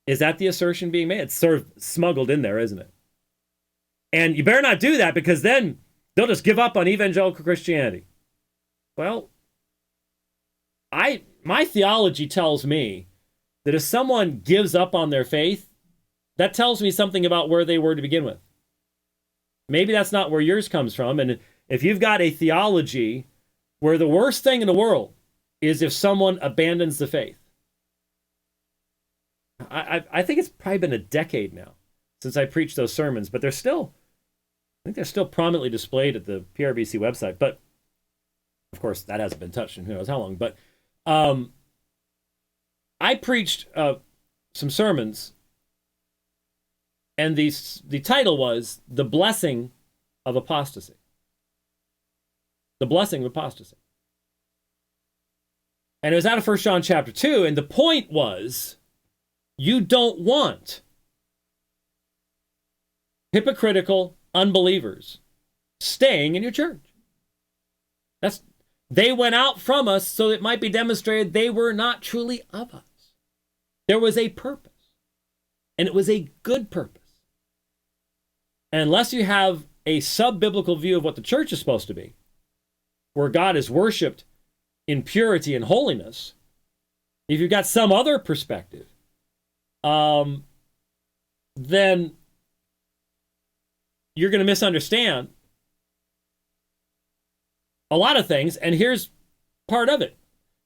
Is that the assertion being made? It's sort of smuggled in there, isn't it? And you better not do that, because then they'll just give up on evangelical Christianity. Well, my theology tells me that if someone gives up on their faith, that tells me something about where they were to begin with. Maybe that's not where yours comes from. And if you've got a theology where the worst thing in the world is if someone abandons the faith, I think it's probably been a decade now since I preached those sermons, but I think they're still prominently displayed at the PRBC website. But Of course, that hasn't been touched in who knows how long. But I preached some sermons, and the title was The Blessing of Apostasy. The Blessing of Apostasy. And it was out of 1 John chapter 2, and the point was, you don't want hypocritical unbelievers staying in your church. They went out from us so it might be demonstrated they were not truly of us. There was a purpose, and it was a good purpose. And unless you have a sub-biblical view of what the church is supposed to be, where God is worshipped in purity and holiness, if you've got some other perspective, then you're going to misunderstand a lot of things, and here's part of it.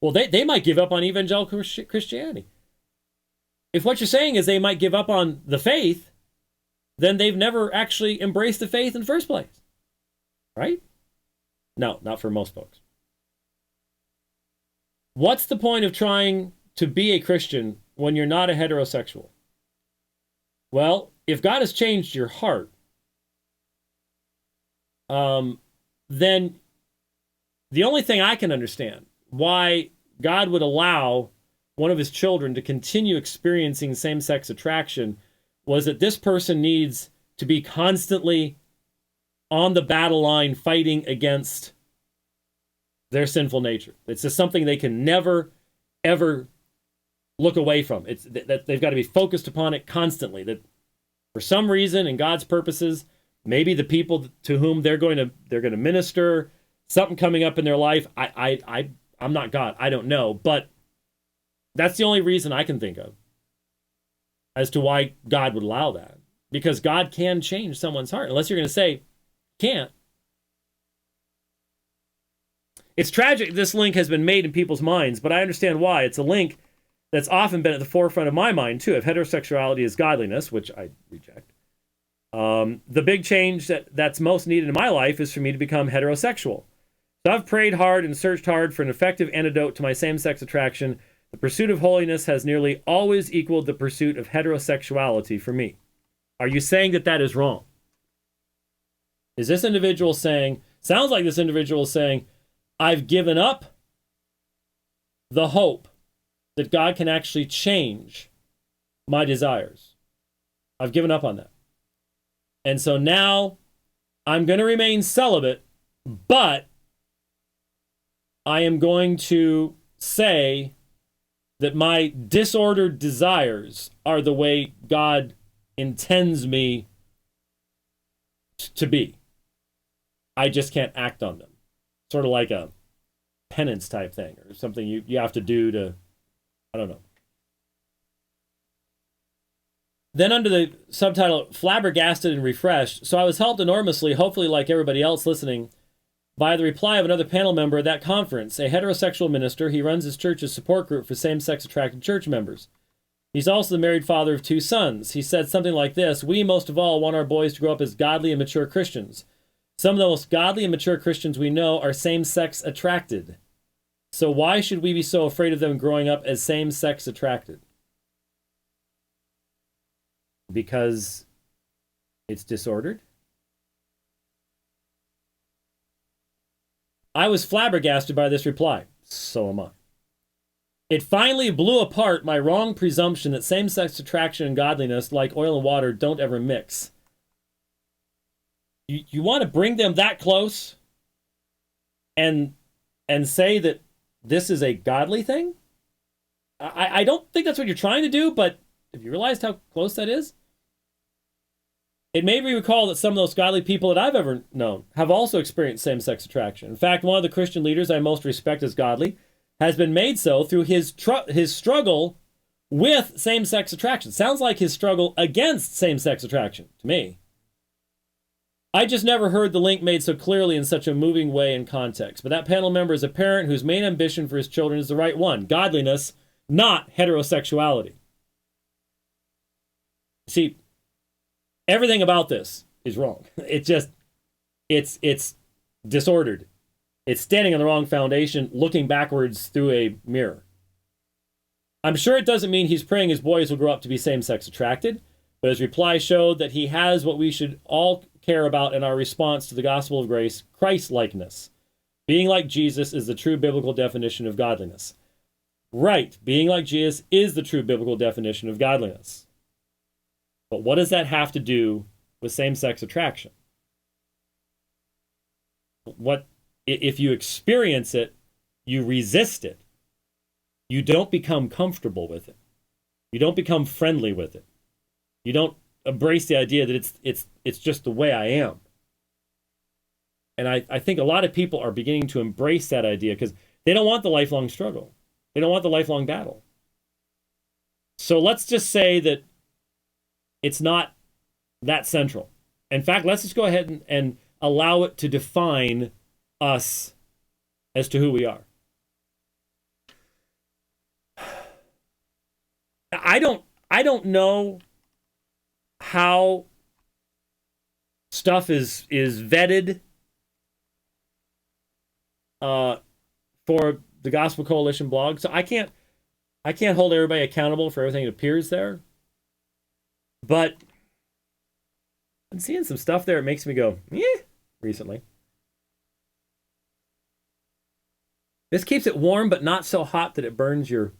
Well, they might give up on evangelical Christianity. If what you're saying is they might give up on the faith, then they've never actually embraced the faith in the first place. Right? No, not for most folks. What's the point of trying to be a Christian when you're not a heterosexual? Well, if God has changed your heart, then the only thing I can understand why God would allow one of his children to continue experiencing same-sex attraction was that this person needs to be constantly on the battle line fighting against their sinful nature. It's just something they can never, ever look away from. It's that they've got to be focused upon it constantly. That for some reason, in God's purposes, maybe the people to whom they're going to minister, something coming up in their life. I'm not God. I don't know, but that's the only reason I can think of as to why God would allow that. Because God can change someone's heart, unless you're going to say can't. It's tragic this link has been made in people's minds, but I understand why. It's a link that's often been at the forefront of my mind, too, if heterosexuality is godliness, which I reject. The big change that's most needed in my life is for me to become heterosexual. So I've prayed hard and searched hard for an effective antidote to my same-sex attraction. The pursuit of holiness has nearly always equaled the pursuit of heterosexuality for me. Are you saying that that is wrong? Is this individual saying, sounds like this individual is saying, I've given up the hope that God can actually change my desires. I've given up on that. And so now I'm going to remain celibate, but I am going to say that my disordered desires are the way God intends me to be. I just can't act on them. Sort of like a penance type thing, or something you have to do to, I don't know. Then under the subtitle, Flabbergasted and Refreshed, so I was helped enormously, hopefully like everybody else listening, by the reply of another panel member at that conference, a heterosexual minister. He runs his church's support group for same-sex attracted church members. He's also the married father of 2 sons. He said something like this: we most of all want our boys to grow up as godly and mature Christians. Some of the most godly and mature Christians we know are same-sex attracted. So why should we be so afraid of them growing up as same-sex attracted? Because it's disordered? I was flabbergasted by this reply. So am I. It finally blew apart my wrong presumption that same-sex attraction and godliness, like oil and water, don't ever mix. You want to bring them that close and say that this is a godly thing? I don't think that's what you're trying to do, but have you realized how close that is? It made me recall that some of those godly people that I've ever known have also experienced same-sex attraction. In fact, one of the Christian leaders I most respect as godly has been made so through his struggle with same-sex attraction. Sounds like his struggle against same-sex attraction to me. I just never heard the link made so clearly in such a moving way in context. But that panel member is a parent whose main ambition for his children is the right one: godliness, not heterosexuality. See, everything about this is wrong. It's disordered. It's standing on the wrong foundation, looking backwards through a mirror. I'm sure it doesn't mean he's praying his boys will grow up to be same-sex attracted, but his reply showed that he has what we should all care about in our response to the gospel of grace, Christ-likeness. Being like Jesus is the true biblical definition of godliness. Right, being like Jesus is the true biblical definition of godliness. But what does that have to do with same-sex attraction? What if you experience it, you resist it. You don't become comfortable with it. You don't become friendly with it. You don't embrace the idea that it's just the way I am. And I think a lot of people are beginning to embrace that idea because they don't want the lifelong struggle. They don't want the lifelong battle. So let's just say that it's not that central. In fact, let's just go ahead and allow it to define us as to who we are. I don't know how stuff is vetted for the Gospel Coalition blog, so I can't hold everybody accountable for everything that appears there. But I'm seeing some stuff there. It makes me go, recently. This keeps it warm, but not so hot that it burns your.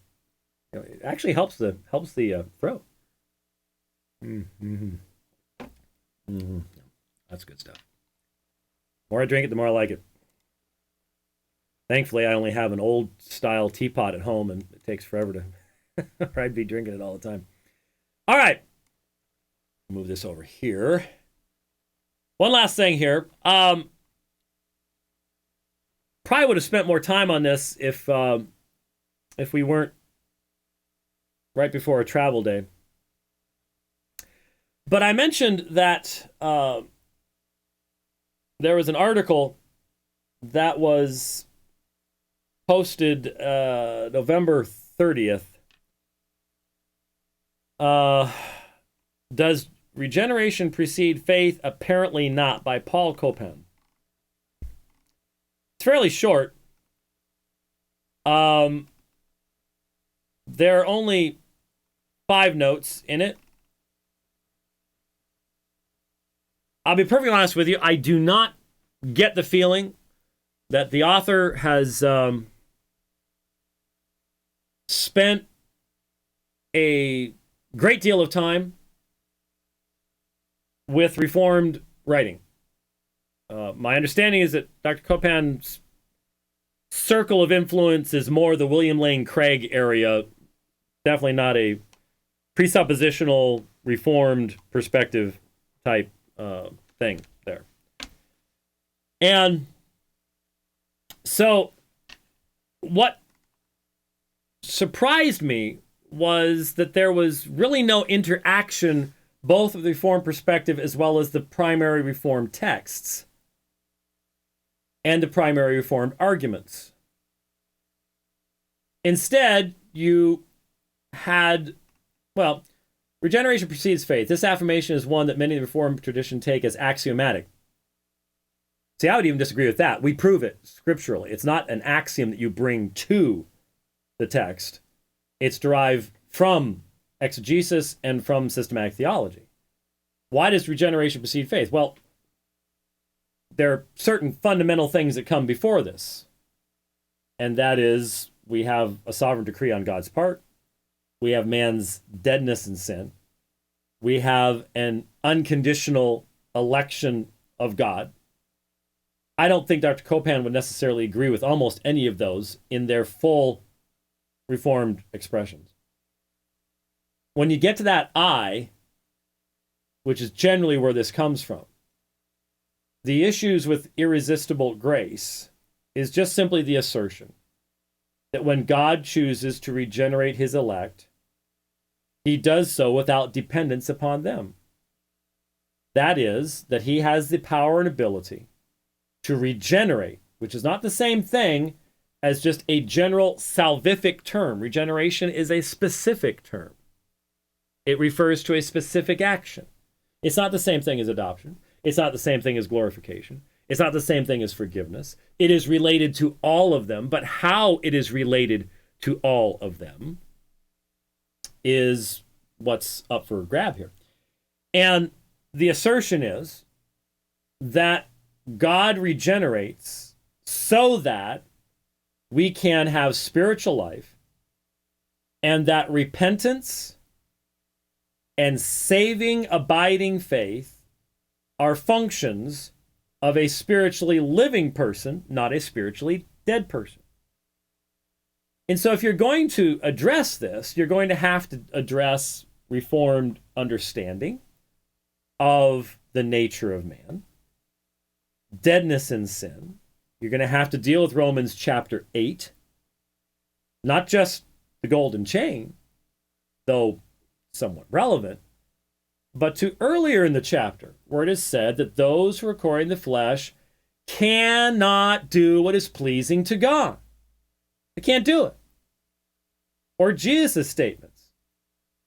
It actually helps the throat. That's good stuff. The more I drink it, the more I like it. Thankfully, I only have an old style teapot at home, and it takes forever to. Or I'd be drinking it all the time. All right, move this over here. One last thing here. Probably would have spent more time on this if we weren't right before a travel day. But I mentioned that there was an article that was posted November 30th. Does regeneration precede faith? Apparently not, by Paul Copan. It's fairly short. There are only 5 notes in it. I'll be perfectly honest with you. I do not get the feeling that the author has spent a great deal of time with Reformed writing. My understanding is that Dr. Copan's circle of influence is more the William Lane Craig area. Definitely not a presuppositional Reformed perspective type thing there. And so what surprised me was that there was really no interaction both of the Reformed perspective as well as the primary Reformed texts and the primary Reformed arguments. Instead, you had, regeneration precedes faith. This affirmation is one that many of the Reformed tradition take as axiomatic. See, I would even disagree with that. We prove it scripturally. It's not an axiom that you bring to the text. It's derived from exegesis and from systematic theology. Why does regeneration precede faith? Well, there are certain fundamental things that come before this. And that is, we have a sovereign decree on God's part. We have man's deadness in sin. We have an unconditional election of God. I don't think Dr. Copan would necessarily agree with almost any of those in their full Reformed expressions. When you get to that I, which is generally where this comes from, the issues with irresistible grace is just simply the assertion that when God chooses to regenerate his elect, he does so without dependence upon them. That is, that he has the power and ability to regenerate, which is not the same thing as just a general salvific term. Regeneration is a specific term. It refers to a specific action. It's not the same thing as adoption. It's not the same thing as glorification. It's not the same thing as forgiveness. It is related to all of them, but how it is related to all of them is what's up for grab here. And the assertion is that God regenerates so that we can have spiritual life, and that repentance and saving, abiding faith are functions of a spiritually living person, not a spiritually dead person. And so if you're going to address this, you're going to have to address Reformed understanding of the nature of man, deadness in sin. You're going to have to deal with Romans chapter 8, not just the golden chain, though somewhat relevant, but to earlier in the chapter, where it is said that those who are according to the flesh cannot do what is pleasing to God. They can't do it. Or Jesus' statements.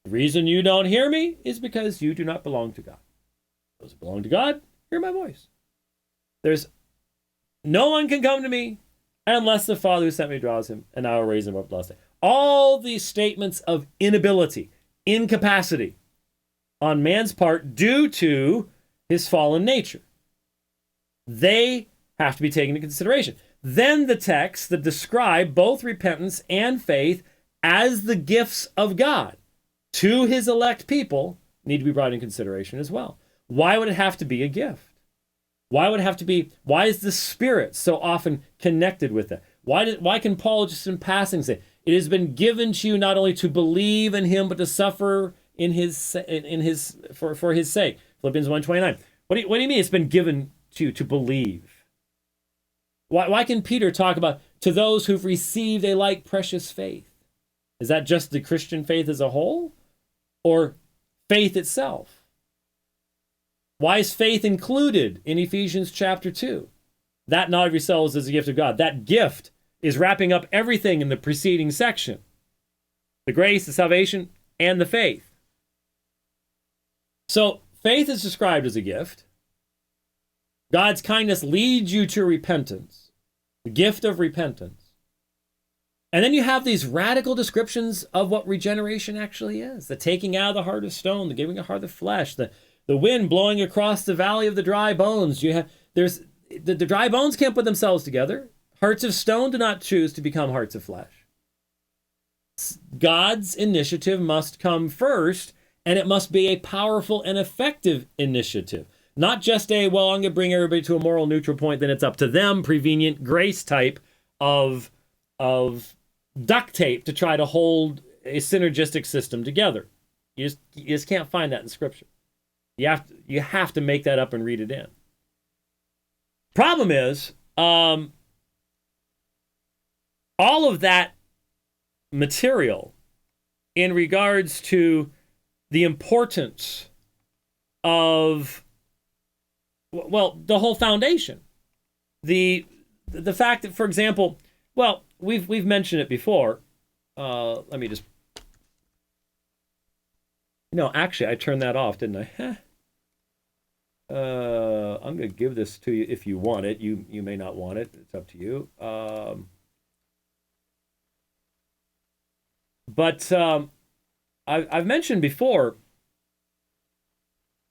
The reason you don't hear me is because you do not belong to God. Those who belong to God, hear my voice. There's no one can come to me unless the Father who sent me draws him, and I will raise him up at the last day. All these statements of inability, incapacity on man's part due to his fallen nature, they have to be taken into consideration. Then the texts that describe both repentance and faith as the gifts of God to his elect people need to be brought into consideration as well. Why would it have to be a gift? Why is the Spirit so often connected with that? Why can Paul just in passing say, it has been given to you not only to believe in him, but to suffer for his sake? Philippians 1:29. What do you mean it's been given to you to believe? Why can Peter talk about to those who've received a like precious faith? Is that just the Christian faith as a whole? Or faith itself? Why is faith included in Ephesians chapter 2? That not of yourselves is a gift of God. That gift is wrapping up everything in the preceding section. The grace, the salvation, and the faith. So faith is described as a gift. God's kindness leads you to repentance, the gift of repentance. And then you have these radical descriptions of what regeneration actually is. The taking out of the heart of stone, the giving a heart of flesh, the wind blowing across the valley of the dry bones. The dry bones can't put themselves together. Hearts of stone do not choose to become hearts of flesh. God's initiative must come first, and it must be a powerful and effective initiative. Not just I'm going to bring everybody to a moral neutral point, then it's up to them, prevenient grace type of duct tape to try to hold a synergistic system together. You just can't find that in Scripture. You have to make that up and read it in. Problem is, all of that material in regards to the importance of, the whole foundation. The fact that, for example, we've mentioned it before. Let me just. No, actually, I turned that off, didn't I? I'm going to give this to you if you want it. You may not want it. It's up to you. But I've mentioned before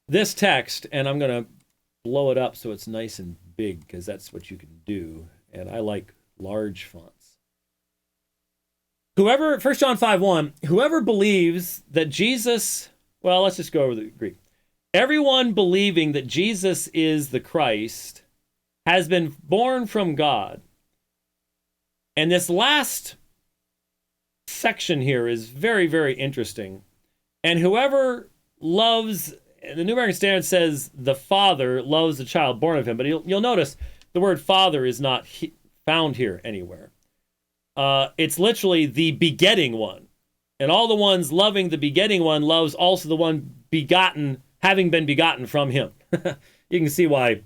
this text, and I'm going to blow it up so it's nice and big, because that's what you can do. And I like large fonts. 1 John 5:1, whoever believes that Jesus, let's just go over the Greek. Everyone believing that Jesus is the Christ has been born from God. And this last section here is very, very interesting. And whoever loves, the New American Standard says the father loves the child born of him, but you'll notice the word father is not found here anywhere. It's literally the begetting one. And all the ones loving the begetting one loves also the one begotten, having been begotten from him. You can see why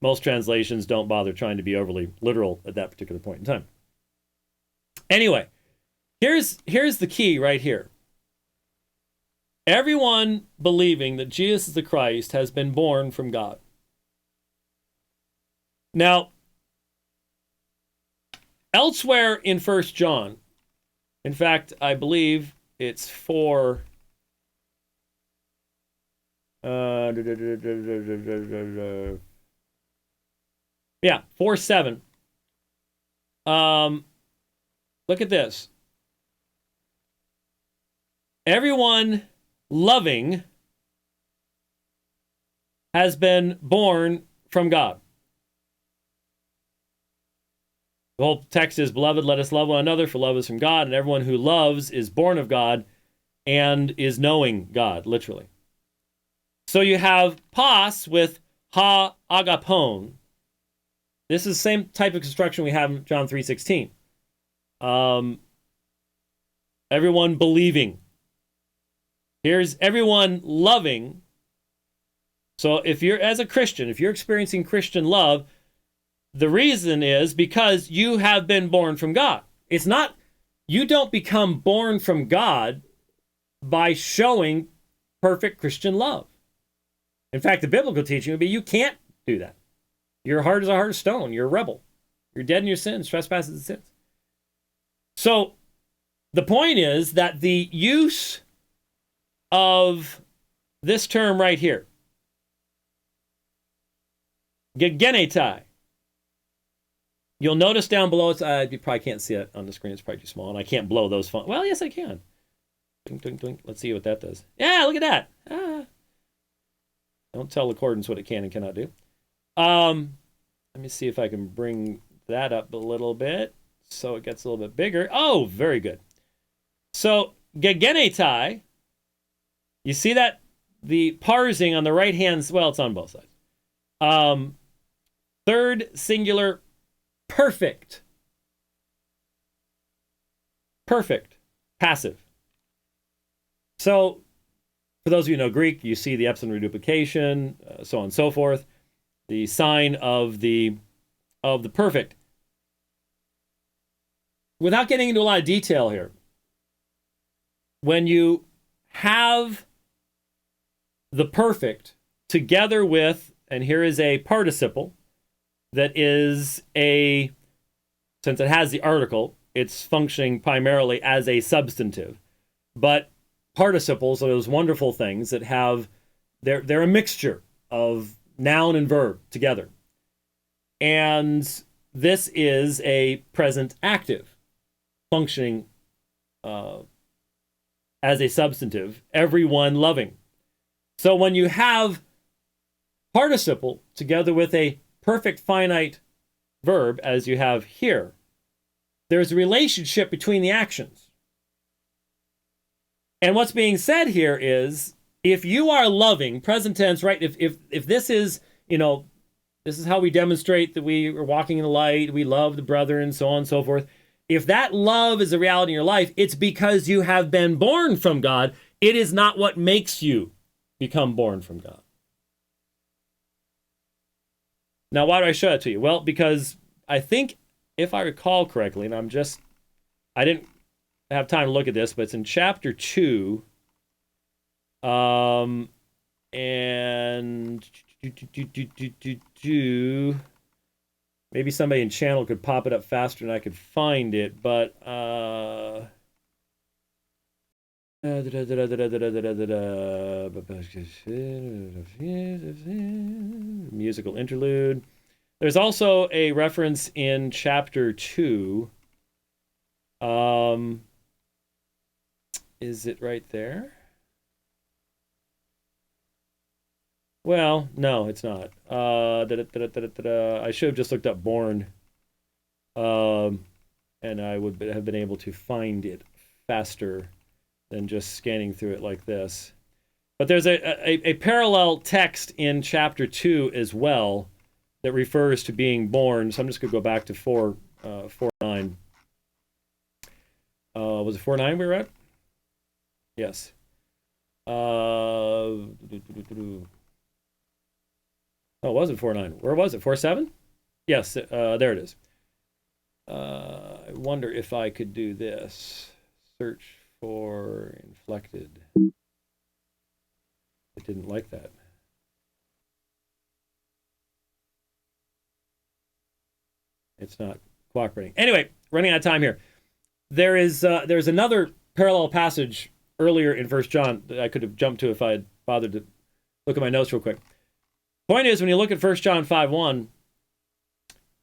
most translations don't bother trying to be overly literal at that particular point in time. Anyway, here's the key right here. Everyone believing that Jesus is the Christ has been born from God. Now, elsewhere in 1 John, in fact, I believe it's 4. Yeah, 4:7. Look at this. Everyone loving has been born from God. The whole text is, Beloved, let us love one another, for love is from God, and everyone who loves is born of God and is knowing God, literally. So you have pas with ha agapon. This is the same type of construction we have in John 3:16. Everyone believing. Here's everyone loving. So if you're, as a Christian, if you're experiencing Christian love, the reason is because you have been born from God. It's not, you don't become born from God by showing perfect Christian love. In fact, the biblical teaching would be you can't do that. Your heart is a heart of stone. You're a rebel. You're dead in your sins, trespasses, and sins. So the point is that the use of this term right here, gegenetai, you'll notice down below, you probably can't see it on the screen. It's probably too small, and I can't blow those fonts. Well, yes, I can. Ding, ding, ding. Let's see what that does. Yeah, look at that. Don't tell accordance what it can and cannot do. Let me see if I can bring that up a little bit so it gets a little bit bigger. Oh, very good. So, gegenetai, you see that? The parsing on the right hand, well, it's on both sides. Third singular, perfect. Perfect, passive. So, for those of you who know Greek, you see the epsilon reduplication, so on and so forth. The sign of the perfect. Without getting into a lot of detail here, when you have the perfect together with, and here is a participle that is since it has the article, it's functioning primarily as a substantive. But participles are those wonderful things that have, they're a mixture of noun and verb together. And this is a present active functioning as a substantive, everyone loving. So when you have participle together with a perfect finite verb, as you have here, there's a relationship between the actions. And what's being said here is, if you are loving, present tense, right? If this is, this is how we demonstrate that we are walking in the light, we love the brother, and so on and so forth. If that love is a reality in your life, it's because you have been born from God. It is not what makes you become born from God. Now, why do I show that to you? Well, because I think, if I recall correctly, and I didn't have time to look at this, but it's in chapter 2, and maybe somebody in channel could pop it up faster than I could find it, but musical interlude. There's also a reference in chapter 2. Is it right there? Well, no, it's not. I should have just looked up born, and I would have been able to find it faster than just scanning through it like this. But there's a parallel text in chapter 2 as well that refers to being born. So I'm just going to go back to 4:9. Was it 4:9 we were at? Yes. Oh, it wasn't 4:9. Where was it? 4:7? Yes, there it is. I wonder if I could do this. Search for inflected. It didn't like that. It's not cooperating. Anyway, running out of time here. There's another parallel passage earlier in 1 John that I could have jumped to if I had bothered to look at my notes real quick. Point is, when you look at 1 John 5:1,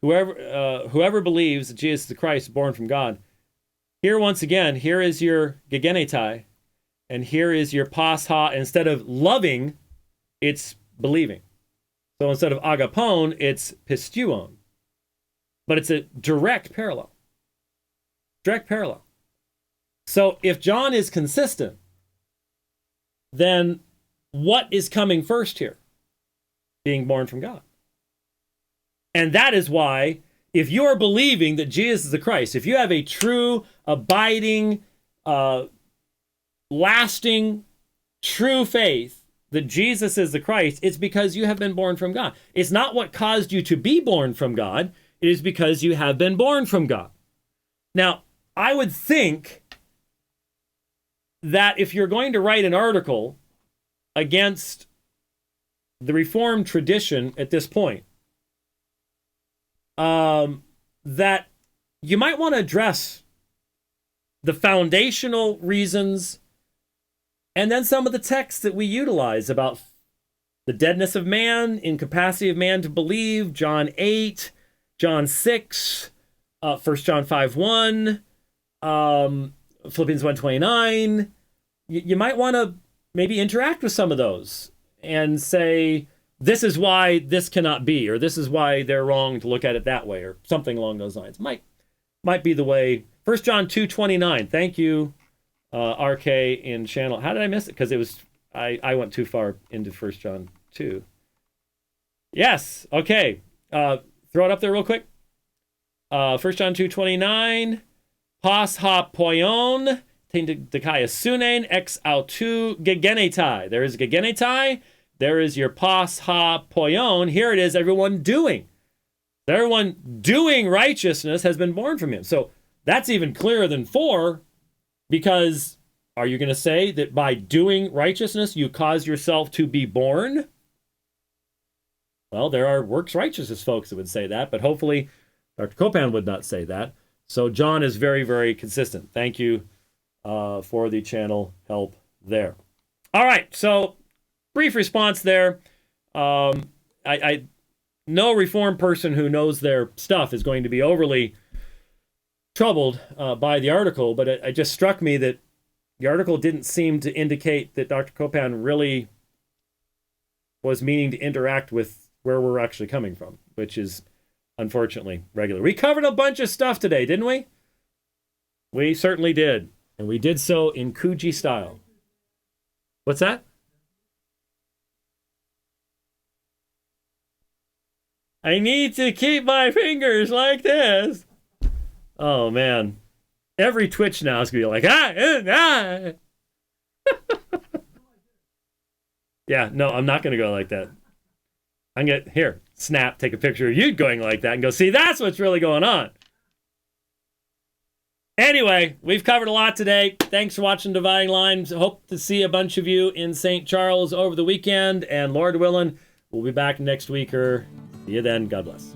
whoever believes that Jesus is the Christ, born from God, here once again, here is your gegenetai, and here is your pas ha. Instead of loving, it's believing. So instead of agapon, it's pistuon. But it's a direct parallel. Direct parallel. So if John is consistent, then what is coming first here? Being born from God. And that is why, if you are believing that Jesus is the Christ, if you have a true, abiding, lasting, true faith that Jesus is the Christ, it's because you have been born from God. It's not what caused you to be born from God. It is because you have been born from God. Now, I would think that if you're going to write an article against the Reformed tradition at this point, that you might want to address the foundational reasons and then some of the texts that we utilize about the deadness of man, incapacity of man to believe, John 8, John 6, 1 John 5:1, Philippians 1:29. You might want to maybe interact with some of those and say, this is why this cannot be, or this is why they're wrong to look at it that way, or something along those lines. Might be the way. 1 John 2:29. Thank you, RK in channel. How did I miss it? Because it was I went too far into 1 John 2. Yes. Okay. Throw it up there real quick. 1 John 2:29. Pas ha poion dekai sunen ex autu gegenetai. There is gegenetai. There is your pas ha poion. Here it is, everyone doing. Everyone doing righteousness has been born from him. So that's even clearer than 4, because are you going to say that by doing righteousness you cause yourself to be born? Well, there are works righteousness folks that would say that, but hopefully Dr. Copan would not say that. So John is very, very consistent. Thank you for the channel help there. All right, so brief response there. I no Reformed person who knows their stuff is going to be overly troubled by the article, but it just struck me that the article didn't seem to indicate that Dr. Copan really was meaning to interact with where we're actually coming from, which is unfortunately regular. We covered a bunch of stuff today, didn't we? We certainly did, and we did so in Coogee style. What's that? I need to keep my fingers like this. Oh, man. Every Twitch now is going to be like, Yeah, no, I'm not going to go like that. I'm going to, here, snap, take a picture of you going like that and go, see, that's what's really going on. Anyway, we've covered a lot today. Thanks for watching Dividing Lines. Hope to see a bunch of you in St. Charles over the weekend. And Lord willing, we'll be back next week. See you then. God bless.